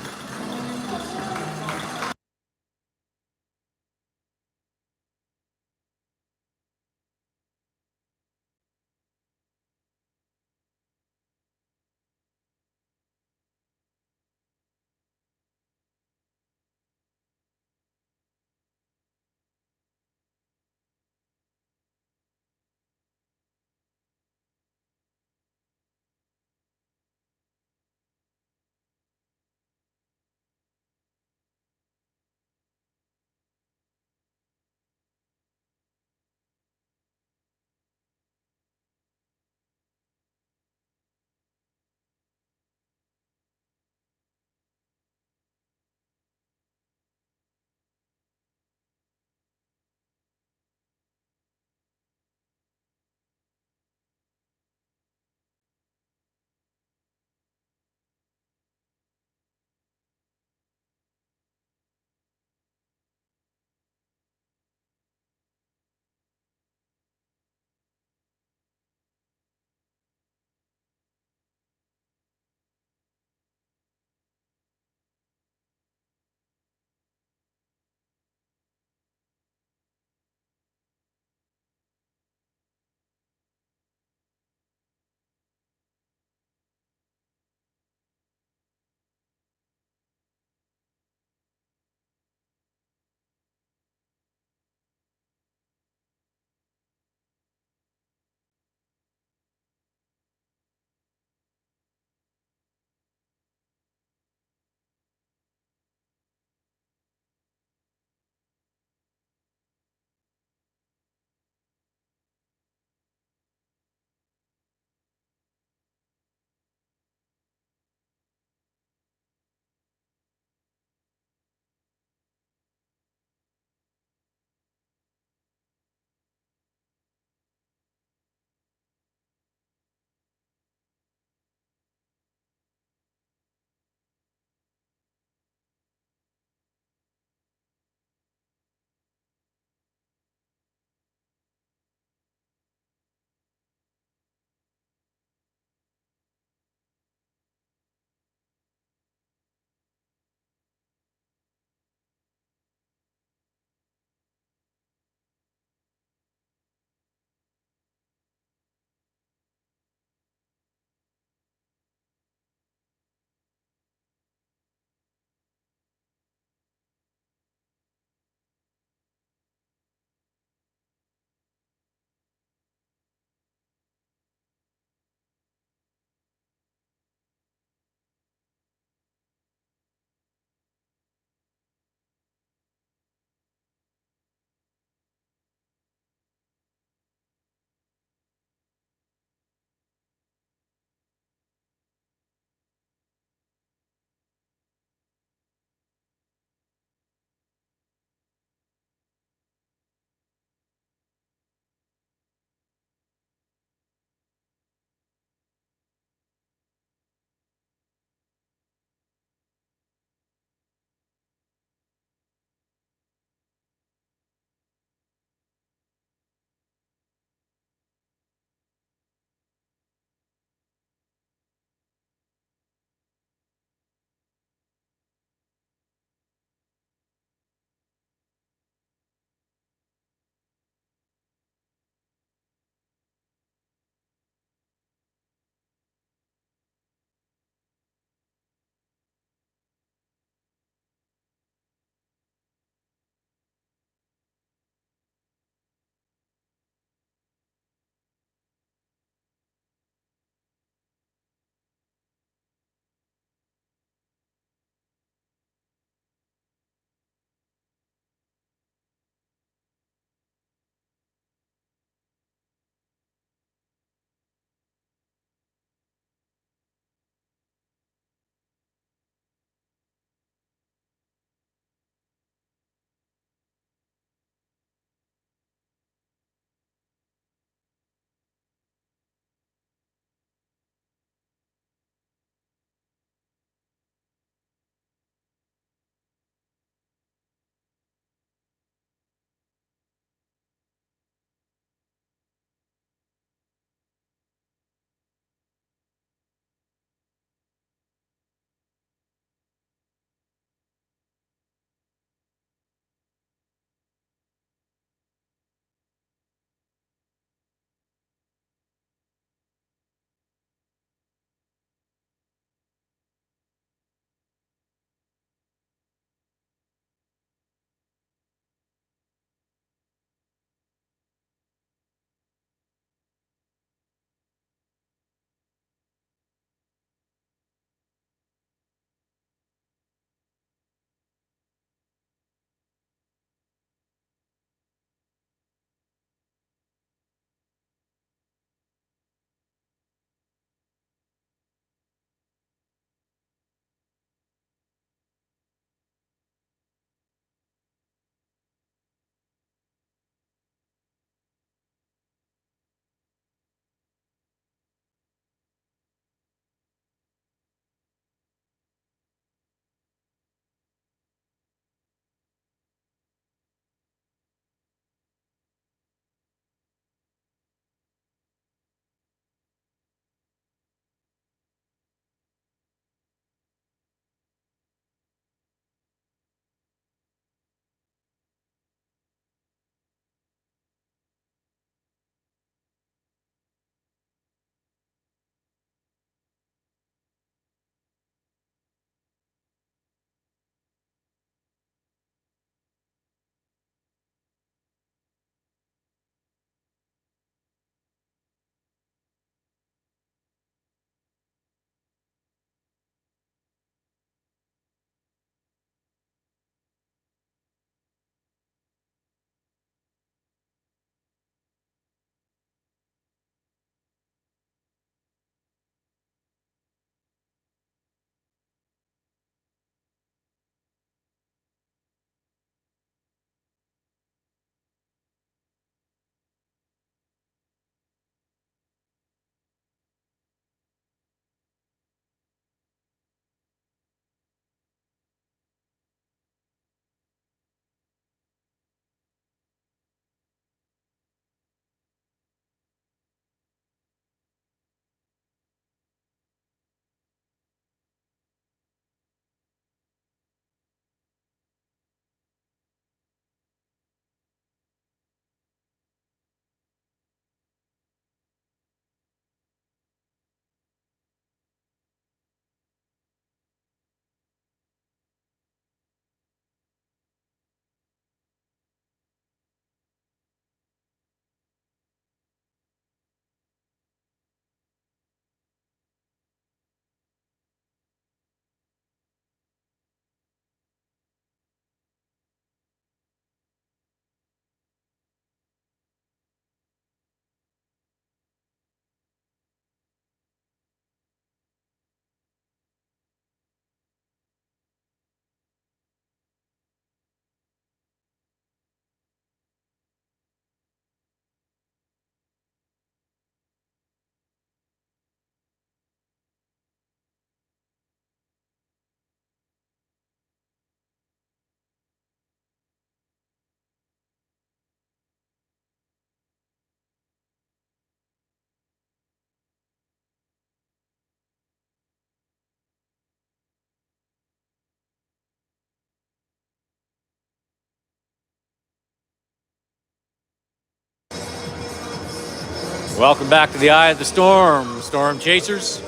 Welcome back to the eye of the storm, Storm Chasers,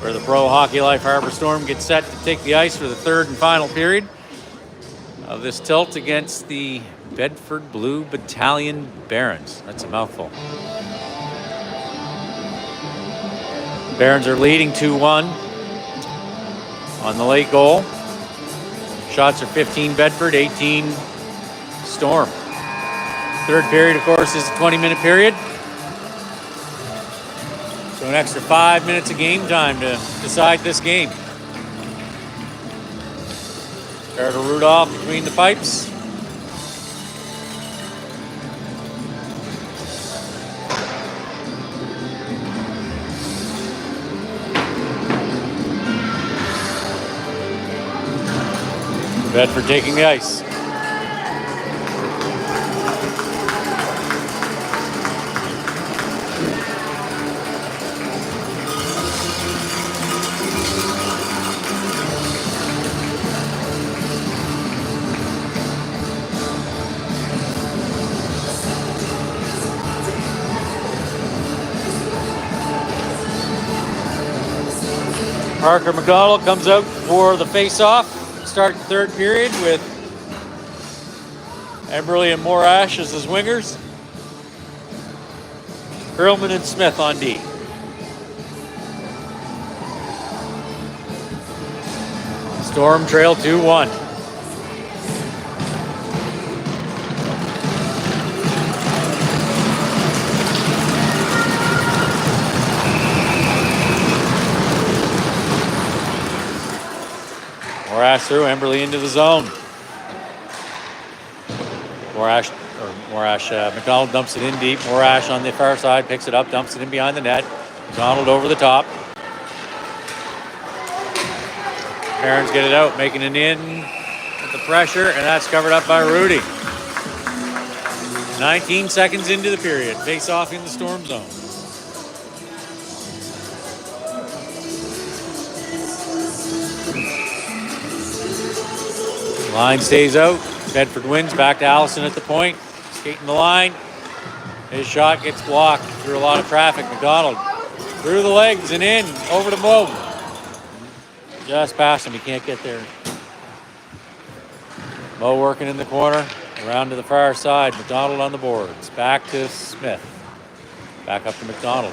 where the Pro Hockey Life Harbour Storm gets set to take the ice for the third and final period of this tilt against the Bedford Blue Battalion Barrons. That's a mouthful. Barrons are leading 2-1 on the late goal. Shots are 15 Bedford, 18 Storm. Third period, of course, is a 20-minute period. So an extra 5 minutes of game time to decide this game. Carter Rudolph between the pipes. Bedford taking the ice. Parker McDonald comes out for the face-off. Start the third period with Emberley and Morash as his wingers. Perlman and Smith on D. Storm trail 2-1. Morash through, Emberley into the zone. McDonald dumps it in deep. Morash on the far side, picks it up, dumps it in behind the net. McDonald over the top. Barrons get it out, making it in with the pressure, and that's covered up by Rudy. 19 seconds into the period. Face off in the Storm zone. Line stays out. Bedford wins. Back to Allison at the point. Skating the line. His shot gets blocked through a lot of traffic. McDonald through the legs and in. Over to Moe. Just past him. He can't get there. Moe working in the corner. Around to the far side. McDonald on the boards. Back to Smith. Back up to McDonald.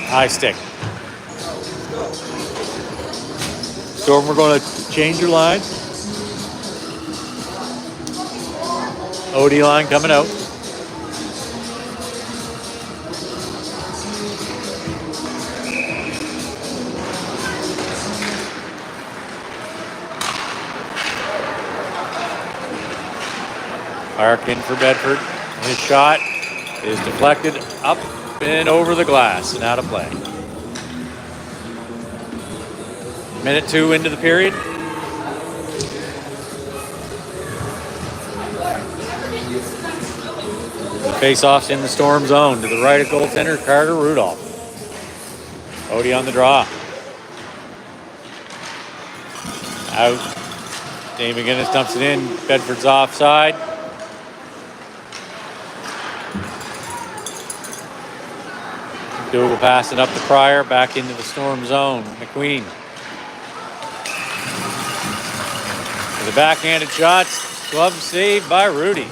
High stick. Storm, we're going to change your line. OD line coming out. Arc in for Bedford. His shot is deflected up and over the glass and out of play. Minute 2 into the period. The face-off's in the Storm zone to the right of goaltender Carter Rudolph. Odie on the draw. Out. Dave McGinnis dumps it in. Bedford's offside. Dougal passing up to Pryor, back into the Storm zone. McQueen. The backhanded shots, glove saved by Rudy.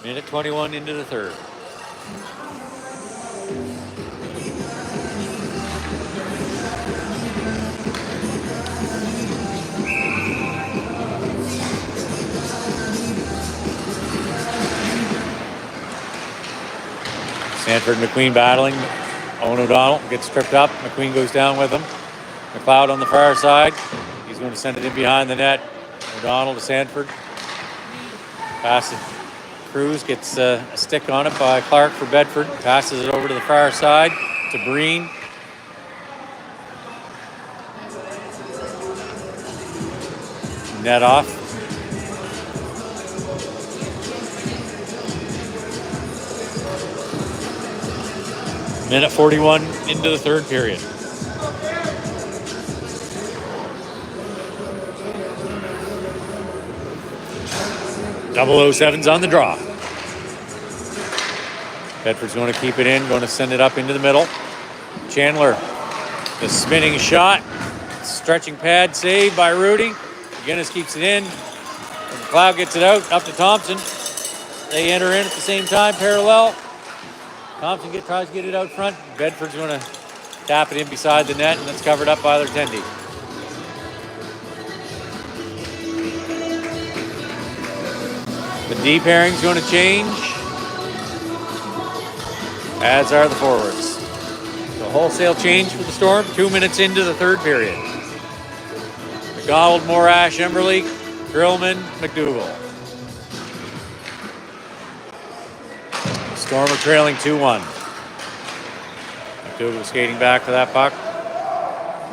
Minute 21 into the third. Sanford and McQueen battling. Owen O'Donnell gets tripped up. McQueen goes down with him. McLeod on the far side. He's going to send it in behind the net. O'Donnell to Sanford. Pass it. Cruz gets a stick on it by Clark for Bedford. Passes it over to the far side to Breen. Net off. Minute 41 into the third period. Double 07's on the draw. Bedford's going to keep it in, going to send it up into the middle. Chandler, the spinning shot. Stretching pad, saved by Rudy. McGinnis keeps it in. McLeod gets it out, up to Thompson. They enter in at the same time, parallel. Thompson tries to get it out front. Bedford's going to tap it in beside the net, and that's covered up by their Tendy. The D pairing's going to change, as are the forwards. The wholesale change for the Storm, 2 minutes into the third period. McDonald, Morash, Emberley, Grillman, McDougall. Storm are trailing 2-1. McDougall skating back for that puck.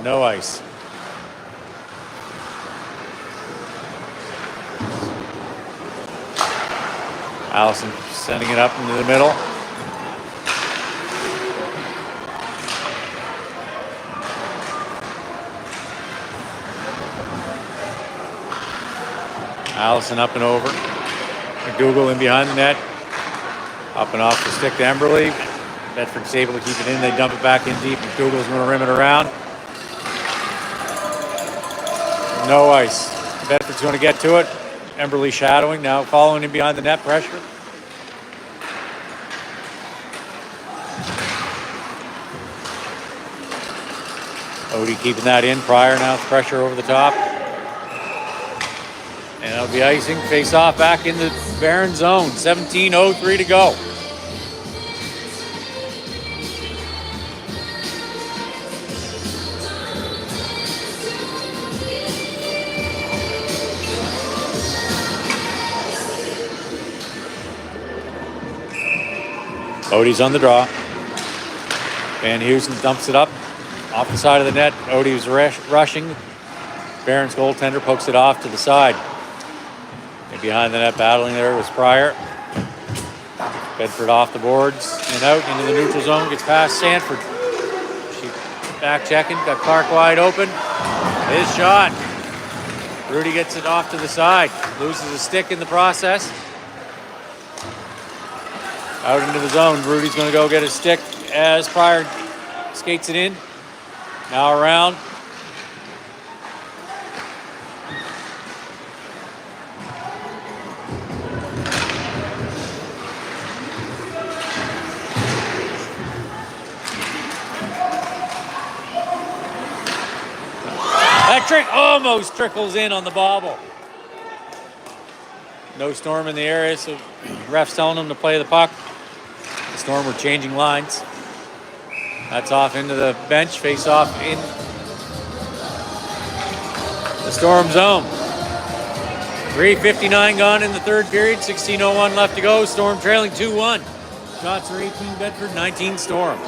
No ice. Allison sending it up into the middle. Allison up and over. McDougall in behind the net. Up and off the stick to Emberley. Bedford's able to keep it in. They dump it back in deep. McDougall's going to rim it around. No ice. Bedford's going to get to it. Emberley shadowing, now following him behind the net, pressure. Odie keeping that in. Pryor now with pressure over the top. And it'll be icing. Face off back in the Barron zone. 17:03 to go. Odie's on the draw. Van Heusen dumps it up off the side of the net. Odie was rushing. Barron's goaltender pokes it off to the side. And behind the net battling there was Pryor. Bedford off the boards and out into the neutral zone. Gets past Sanford. She back checking. Got Clark wide open. His shot. Rudy gets it off to the side. Loses a stick in the process. Out into the zone. Rudy's going to go get his stick as Pryor skates it in. Now around. That trick almost trickles in on the bobble. No Storm in the area, so ref's telling them to play the puck. The Storm were changing lines. That's off into the bench, face off in the Storm zone. 3:59 gone in the third period, 16:01 left to go. Storm trailing 2-1. Shots are 18 Bedford, 19 Storm.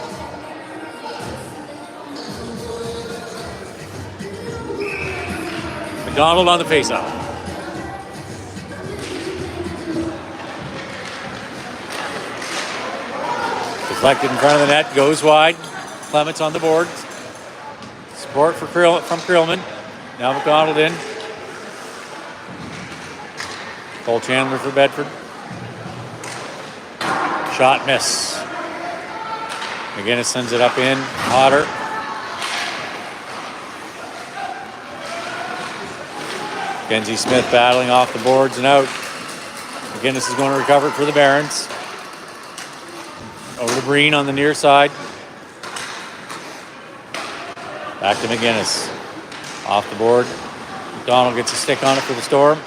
McDonald on the faceoff. Deflected in front of the net, goes wide. Clements on the board. Support from Krillman. Now McDonald in. Cole Chandler for Bedford. Shot miss. McGinnis sends it up in. Otter. Kenzie Smith battling off the boards and out. McGinnis is going to recover for the Barons. Over to Breen on the near side. Back to McGinnis. Off the board. McDonald gets a stick on it for the Storm.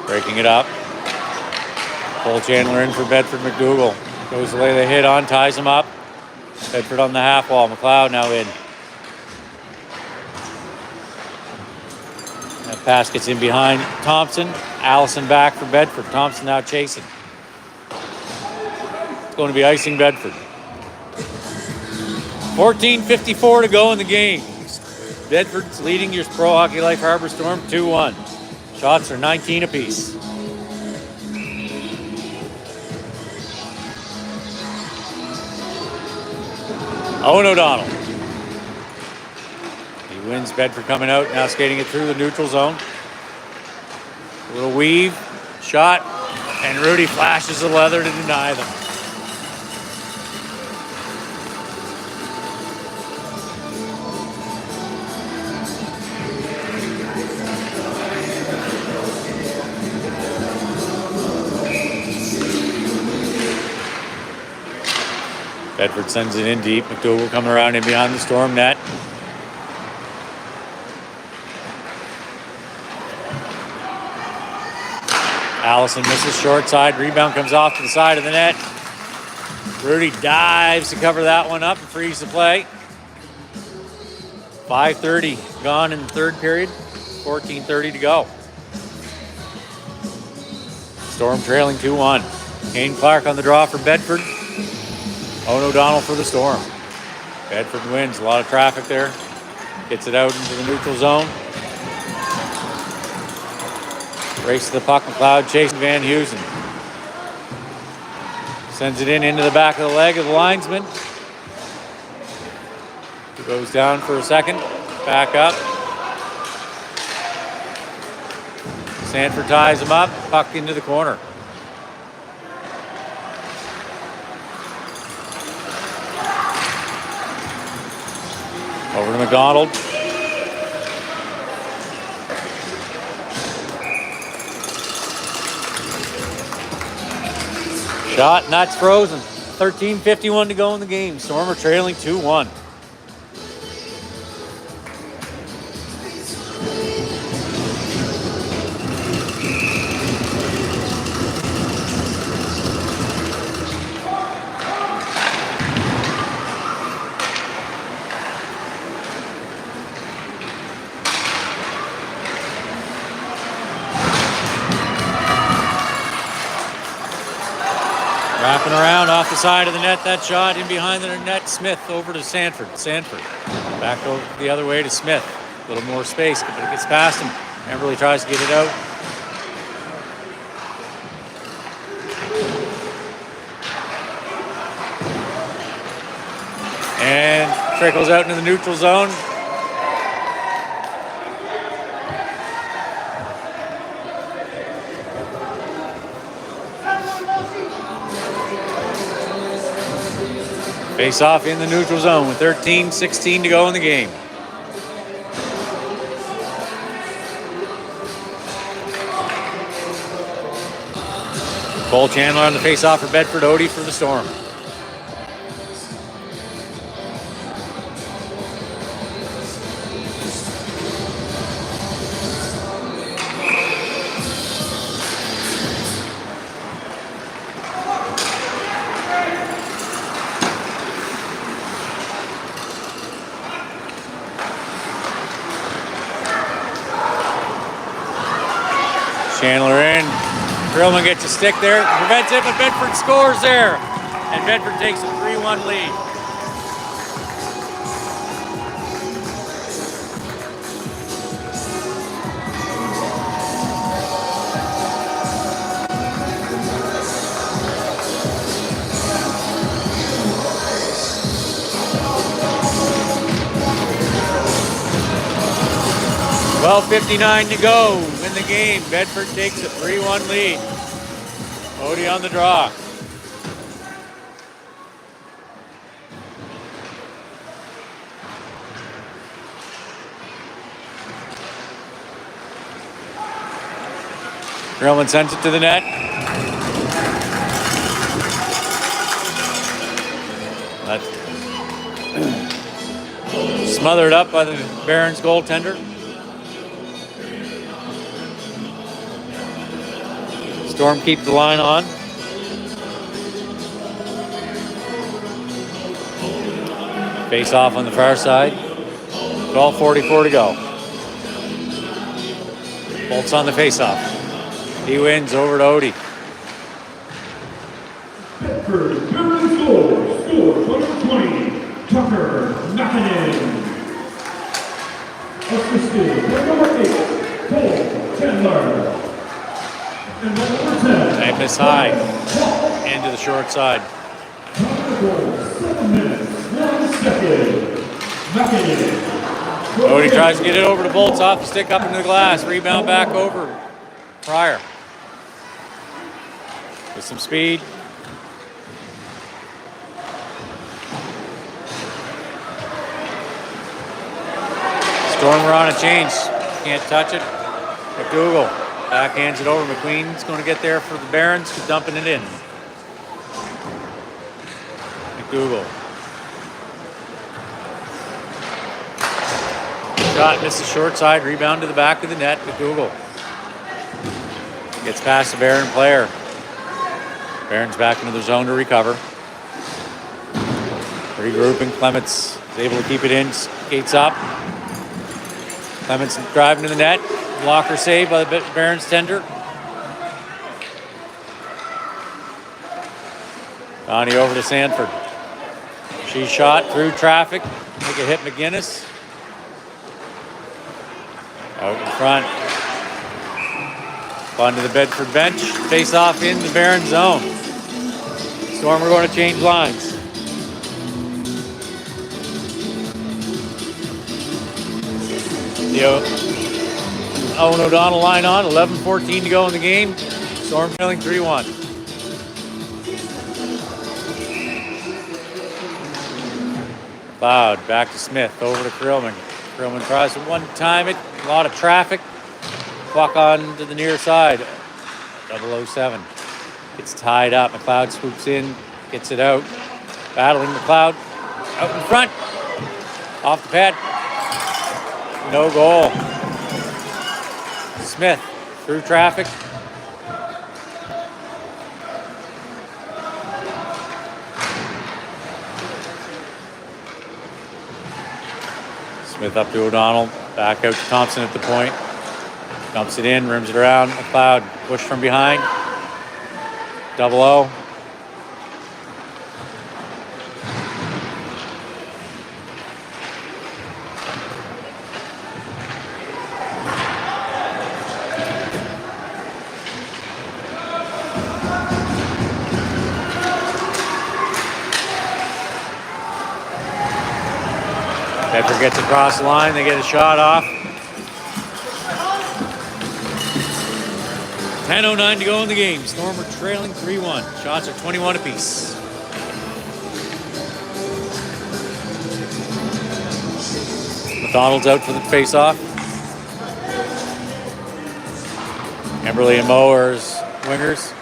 Breaking it up. Cole Chandler in for Bedford. McDougall goes to lay the hit on, ties him up. Bedford on the half wall. McLeod now in. That pass gets in behind Thompson. Allison back for Bedford. Thompson now chasing. It's going to be icing Bedford. 14:54 to go in the game. Bedford's leading your Pro Hockey Life Harbour Storm 2-1. Shots are 19 apiece. Owen O'Donnell. He wins. Bedford coming out, now skating it through the neutral zone. A little weave, shot, and Rudy flashes the leather to deny them. Bedford sends it in deep. McDougal coming around in behind the Storm net. Allison misses short side. Rebound comes off to the side of the net. Rudy dives to cover that one up and frees the play. 5:30 gone in the third period. 14:30 to go. Storm trailing 2-1. Kane Clark on the draw for Bedford. Owen O'Donnell for the Storm. Bedford wins. A lot of traffic there. Gets it out into the neutral zone. Race to the puck. McLeod chasing Van Heusen. Sends it into the back of the leg of the linesman. Goes down for a second. Back up. Sanford ties him up. Puck into the corner. Over to McDonald. Shot, and that's frozen. 13:51 to go in the game. Storm are trailing 2-1. Wrapping around off the side of the net, that shot in behind the net. Smith over to Sanford. Sanford back over the other way to Smith. A little more space, but it gets past him. Emberley tries to get it out. And trickles out into the neutral zone. Face off in the neutral zone with 13:16 to go in the game. Cole Chandler on the face off for Bedford. Odie for the Storm. Chandler in. Grillman gets a stick there. Prevents it, but Bedford scores there. And Bedford takes a 3-1 lead. .59 to go in the game. Bedford takes a 3-1 lead. Odie on the draw. Grillman sends it to the net. That's smothered up by the Barrons goaltender. Storm keeps the line on. Face off on the far side. 12:44 to go. Bolts on the face off. He wins over to Odie. Bedford Barrons goal. Score 20. Tucker Nakinen. Assisted by number 8, Cole Chandler. They miss high into the short side. 7 minutes, 1 Second, Mackinnon. Cody tries to get it over to Bolts, off the stick, up into the glass. Rebound back over. Pryor. With some speed. Storm are on a change. Can't touch it. McDougal backhands it over. McQueen's going to get there for the Barons, dumping it in. McDougal. Shot misses short side. Rebound to the back of the net. McDougal gets past the Baron player. Barons back into the zone to recover. Regrouping. Clements is able to keep it in. Skates up. Clements driving to the net. Blocker save by the Barons tender. Donnie over to Sanford. She shot through traffic. Make it hit McGinnis. Out in front. Onto the Bedford bench. Face off in the Barron zone. Storm are going to change lines. Owen O'Donnell line on. 11:14 to go in the game. Storm trailing 3-1. Cloud back to Smith. Over to Krillman. Krillman tries to one-time it. A lot of traffic. Puck on to the near side. 007. It's tied up. McLeod swoops in. Gets it out. Battling McLeod. Out in front. Off the pad. No goal. Smith through traffic. Smith up to O'Donnell. Back out to Thompson at the point. Dumps it in, rims it around. McLeod push from behind. 00. Bedford gets across the line. They get a shot off. 10:09 to go in the game. Storm are trailing 3-1. Shots are 21 apiece. McDonald's out for the face-off. Emberley and Moe are his wingers.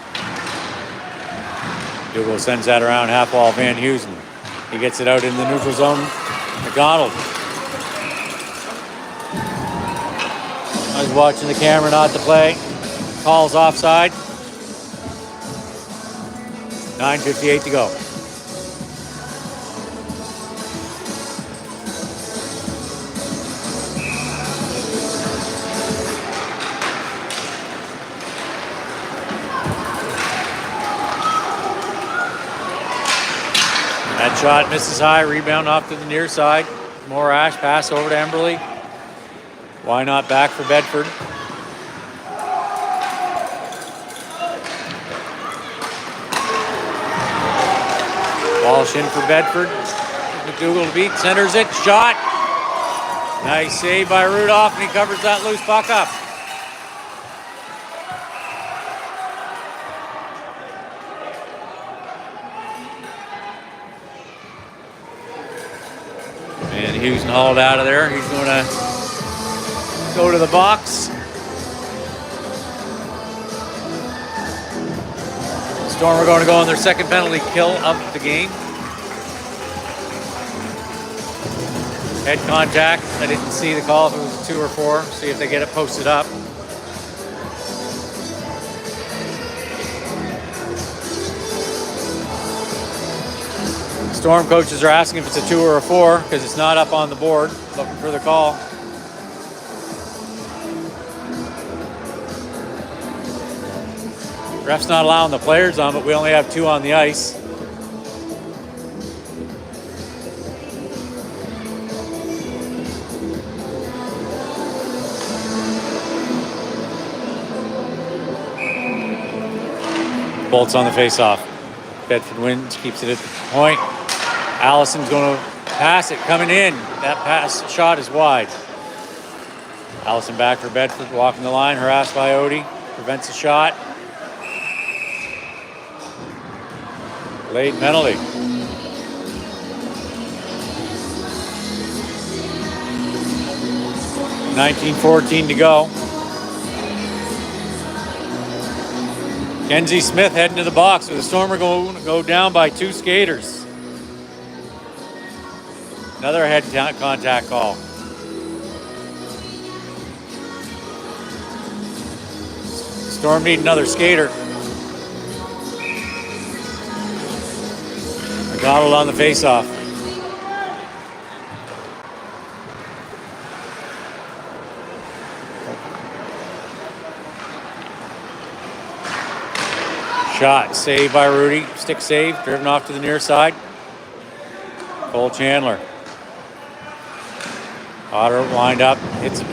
Dougal sends that around half wall. Van Heusen. He gets it out in the neutral zone. McDonald. I was watching the camera not to play. Calls offside. 9:58 to go. That shot misses high. Rebound off to the near side. More Ash. Pass over to Emberley. Why not back for Bedford? Walsh in for Bedford. McDougal to beat. Centers it. Shot. Nice save by Rudolph, and he covers that loose puck up. And Houston hauled out of there. He's going to go to the box. Storm are going to go on their second penalty kill of the game. Head contact. I didn't see the call if it was 2 or 4. See if they get it posted up. Storm coaches are asking if it's a 2 or a 4 because it's not up on the board. Looking for the call. Ref's not allowing the players on, but we only have 2 on the ice. Bolts on the face-off. Bedford wins, keeps it at the point. Allison's going to pass it coming in. That pass shot is wide. Allison back for Bedford, walking the line, harassed by Odie. Prevents the shot. Late penalty. .19:14 to go. Kenzie Smith heading to the box with the Stormer going to go down by 2 skaters. Another head contact call. Storm need another skater. McDonald on the faceoff. Shot saved by Rudy. Stick save, driven off to the near side. Cole Chandler. Otter wind up, hits a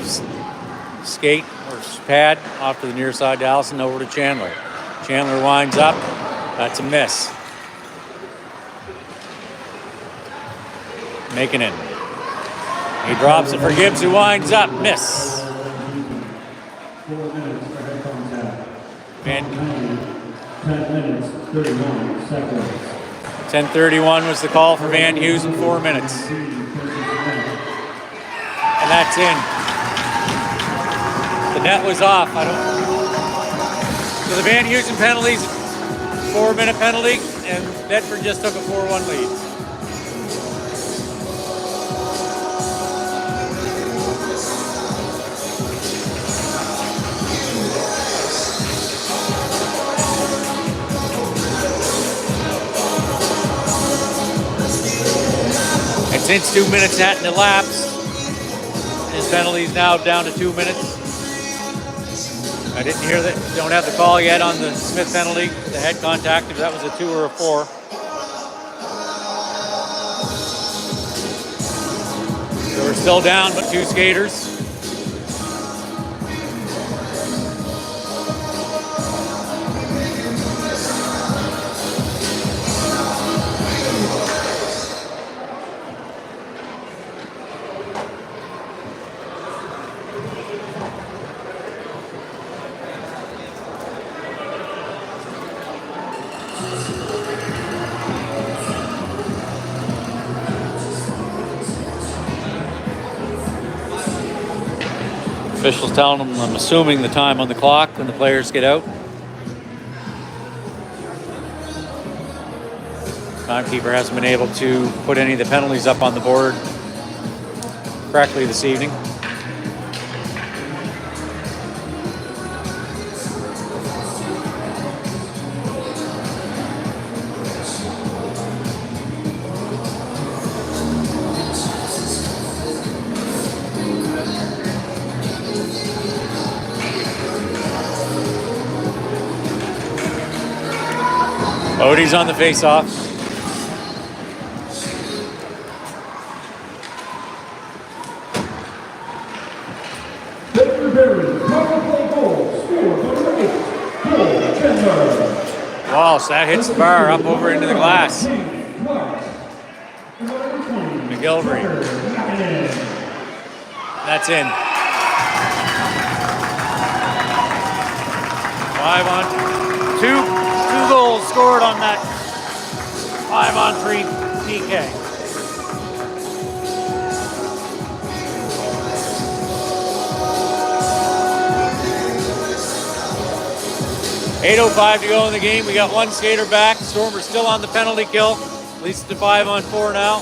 skate or pad off to the near side to Allison, over to Chandler. Chandler winds up. That's a miss. Making it. He drops it for Gibbs, who winds up. Miss. 4 minutes for head contact. Van 10 minutes, 31 seconds. 10:31 was the call for Van Hughes in 4 minutes. And that's in. The net was off. So the Van Heusen penalties, 4-minute penalty, and Bedford just took a 4-1 lead. And since 2 minutes hadn't elapsed, his penalty is now down to 2 minutes. I didn't hear that. Don't have the call yet on the Smith penalty, the head contact, if that was a 2 or a 4. So we're still down, but 2 skaters. Officials telling them, I'm assuming, the time on the clock when the players get out. Timekeeper hasn't been able to put any of the penalties up on the board correctly this evening. Odie's on the face-off. Bedford Barrons, power play goal, score number 8, Cole Chandler. Walsh, that hits the bar up over into the glass. McGilvery. That's in. 5 on 2. 2 goals scored on that 5-on-3 PK. .805 to go in the game. We got 1 skater back. Stormers still on the penalty kill. At least it's a 5-on-4 now.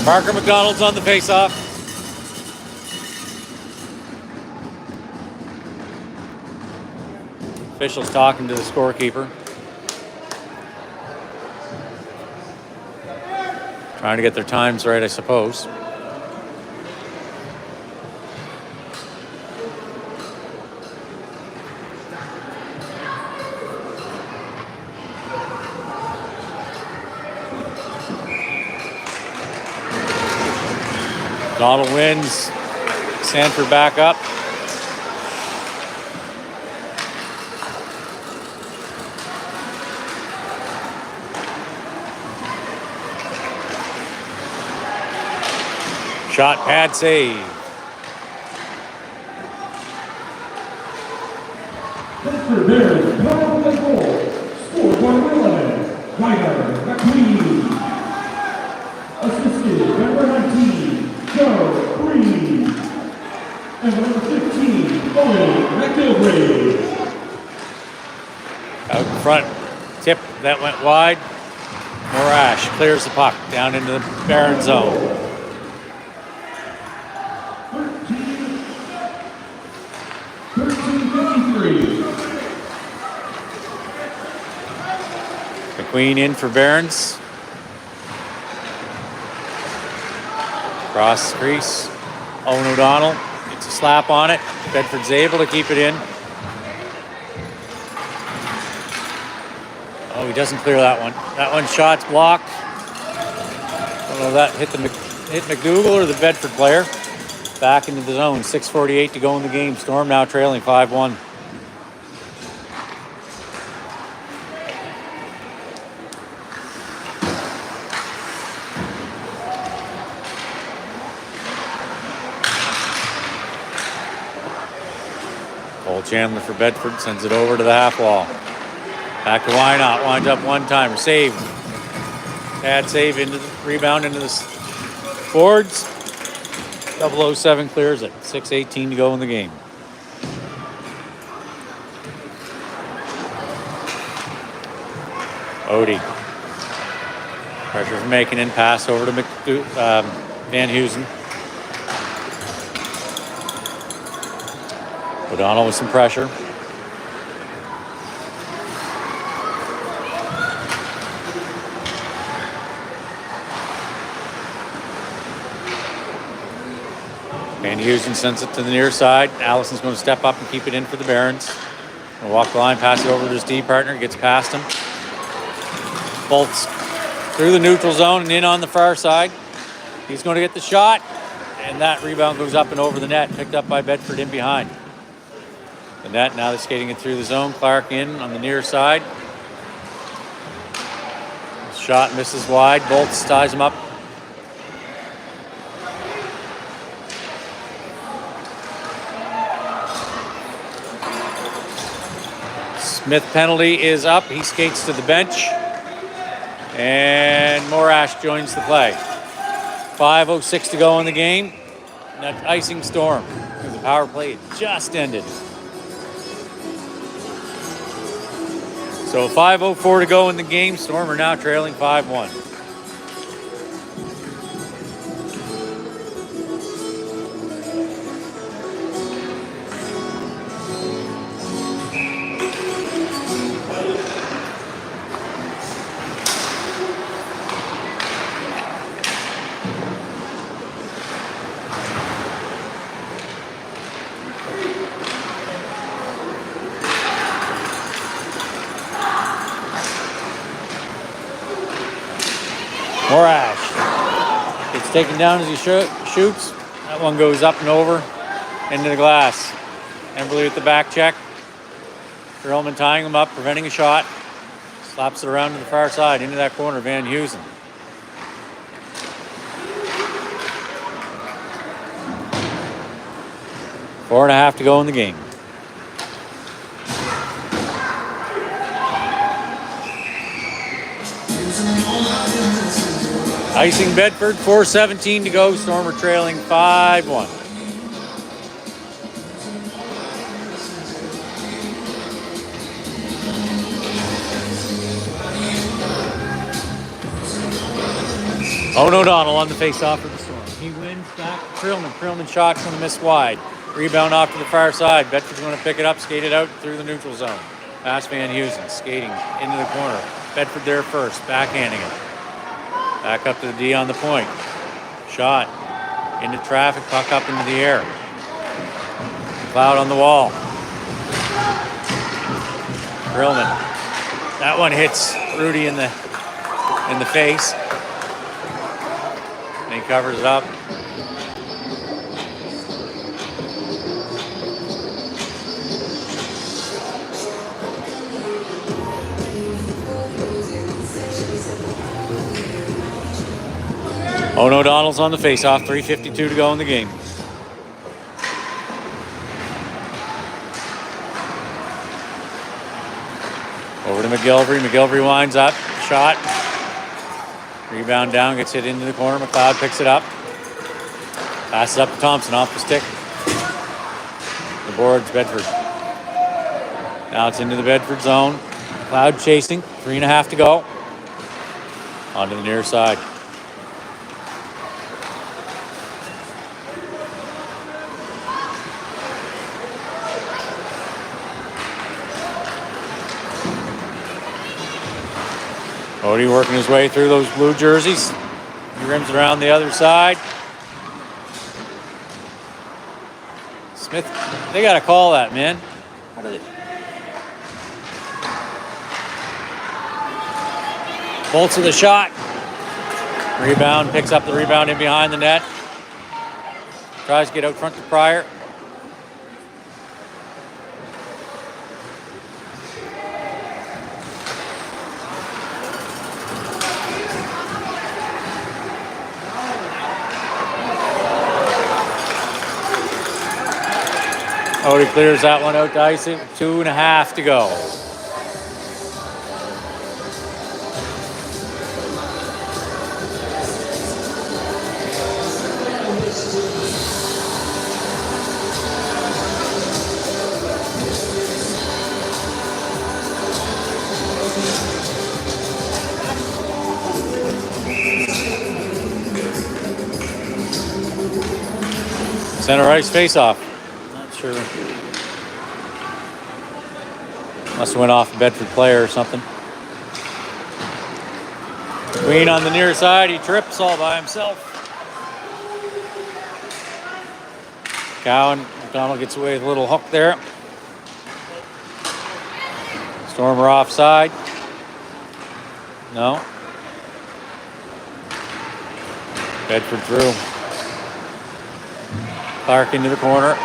Parker McDonald's on the face-off. Officials talking to the scorekeeper. Trying to get their times right, I suppose. Donald wins. Sanford back up. Shot, pad, save. Bedford Barrons power play goal. Scored by number 11, Ryder McQueen. Assisted by number 19, Joe Green. And number 15, Owen McGilvray. Out in front, tip that went wide. Morash clears the puck down into the Baron zone. 13:53. McQueen in for Barons. Cross the crease. Owen O'Donnell gets a slap on it. Bedford's able to keep it in. Oh, he doesn't clear that one. That one shot's blocked. I don't know if that hit McDougal or the Bedford player. Back into the zone. 6:48 to go in the game. Storm now trailing 5-1. Cole Chandler for Bedford sends it over to the half wall. Back to Wynot, winds up one timer, save. Pad save into the rebound into the boards. 007 clears it. 6:18 to go in the game. Odie. Pressure from making in, pass over to Van Heusen. O'Donnell with some pressure. Van Heusen sends it to the near side. Allison's going to step up and keep it in for the Barons. Gonna walk the line, pass it over to his D partner, gets past him. Bolts through the neutral zone and in on the far side. He's going to get the shot, and that rebound goes up and over the net, picked up by Bedford in behind. The net, now they're skating it through the zone. Clark in on the near side. Shot misses wide. Bolts ties him up. Smith penalty is up. He skates to the bench. And Morash joins the play. 5:06 to go in the game. That icing Storm. The power play just ended. So 5:04 to go in the game. Storm are now trailing 5-1. Morash gets taken down as he shoots. That one goes up and over into the glass. Emberley with the back check. Perlman tying him up, preventing a shot. Slaps it around to the far side into that corner. Van Heusen. Four and a half to go in the game. Icing Bedford, 4:17 to go. Storm are trailing 5-1. Owen O'Donnell on the face-off for the Storm. He wins back to Perlman. Perlman shot's going to miss wide. Rebound off to the far side. Bedford's going to pick it up, skate it out through the neutral zone. Pass Van Heusen, skating into the corner. Bedford there first, backhanding it. Back up to the D on the point. Shot into traffic, puck up into the air. Cloud on the wall. Perlman. That one hits Rudy in the face. And he covers it up. Owen O'Donnell's on the face-off. 3:52 to go in the game. Over to McGillivray. McGillivray winds up. Shot. Rebound down. Gets hit into the corner. McLeod picks it up. Passes up to Thompson off the stick. The boards, Bedford. Now it's into the Bedford zone. McLeod chasing. 3.5 to go. Onto the near side. Odie working his way through those blue jerseys. He rims around the other side. Smith, they got to call that, man. How did it? Bolts of the shot. Rebound, picks up the rebound in behind the net. Tries to get out front to Pryor. Odie clears that one out to icing. 2.5 to go. Center ice face-off. Not sure. Must have went off a Bedford player or something. Queen on the near side. He trips all by himself. Cowan, McDonald gets away with a little hook there. Stormer offside. No. Bedford through. Clark into the corner.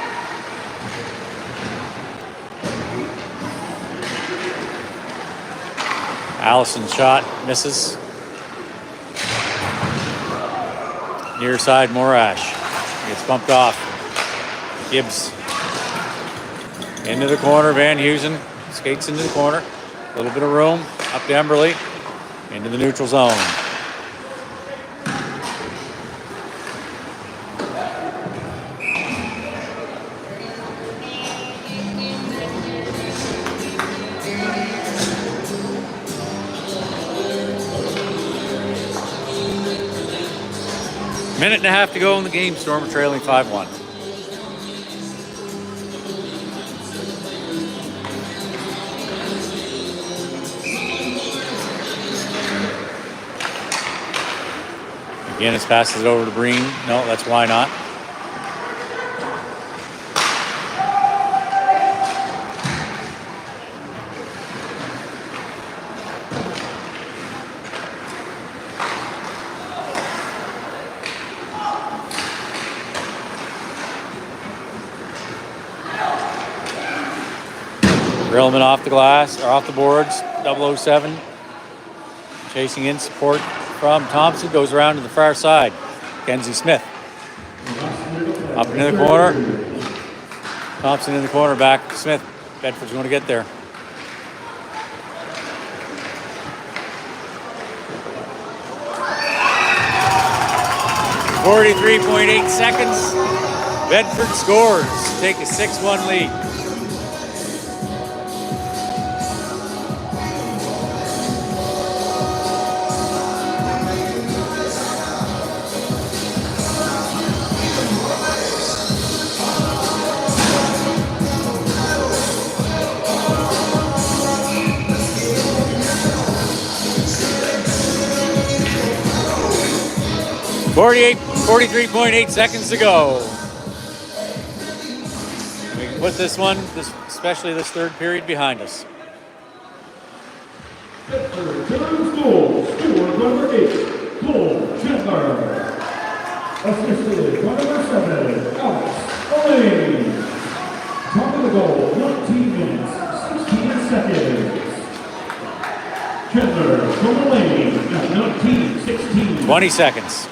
Allison's shot misses. Near side, Morash. Gets bumped off. Gibbs. Into the corner, Van Heusen. Skates into the corner. A little bit of room. Up to Emberley. Into the neutral zone. Minute and a half to go in the game. Storm trailing 5-1. Guinness passes it over to Breen. No, that's why not. Grillman off the glass, or off the boards, 007. Chasing in support from Thompson, goes around to the far side. Kenzie Smith. Up into the corner. Thompson in the corner, back to Smith. Bedford's going to get there. .8 seconds. Bedford scores to take a 6-1 lead. .8 seconds to go. We can put this one, especially this third period, behind us. Bedford Barrons goal, scored number 8, Cole Chandler. Assisted by number 7, Alex Elaine. Top of the goal, 19 minutes, 16 seconds. Chandler from Elaine at 19:16. 20 seconds.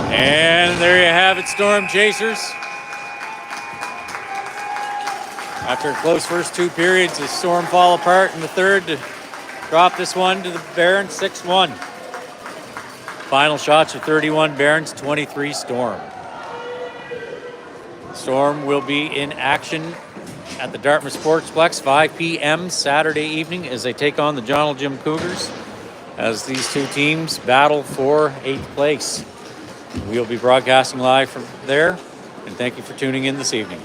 And there you have it, Storm Chasers. After a close first two periods, the Storm fall apart in the third to drop this one to the Barons 6-1. Final shots are 31 Barons, 23 Storm. Storm will be in action at the Dartmouth Sportsplex 5 p.m. Saturday evening as they take on the John L. Jim Cougars as these two teams battle for 8th place. We'll be broadcasting live from there, and thank you for tuning in this evening.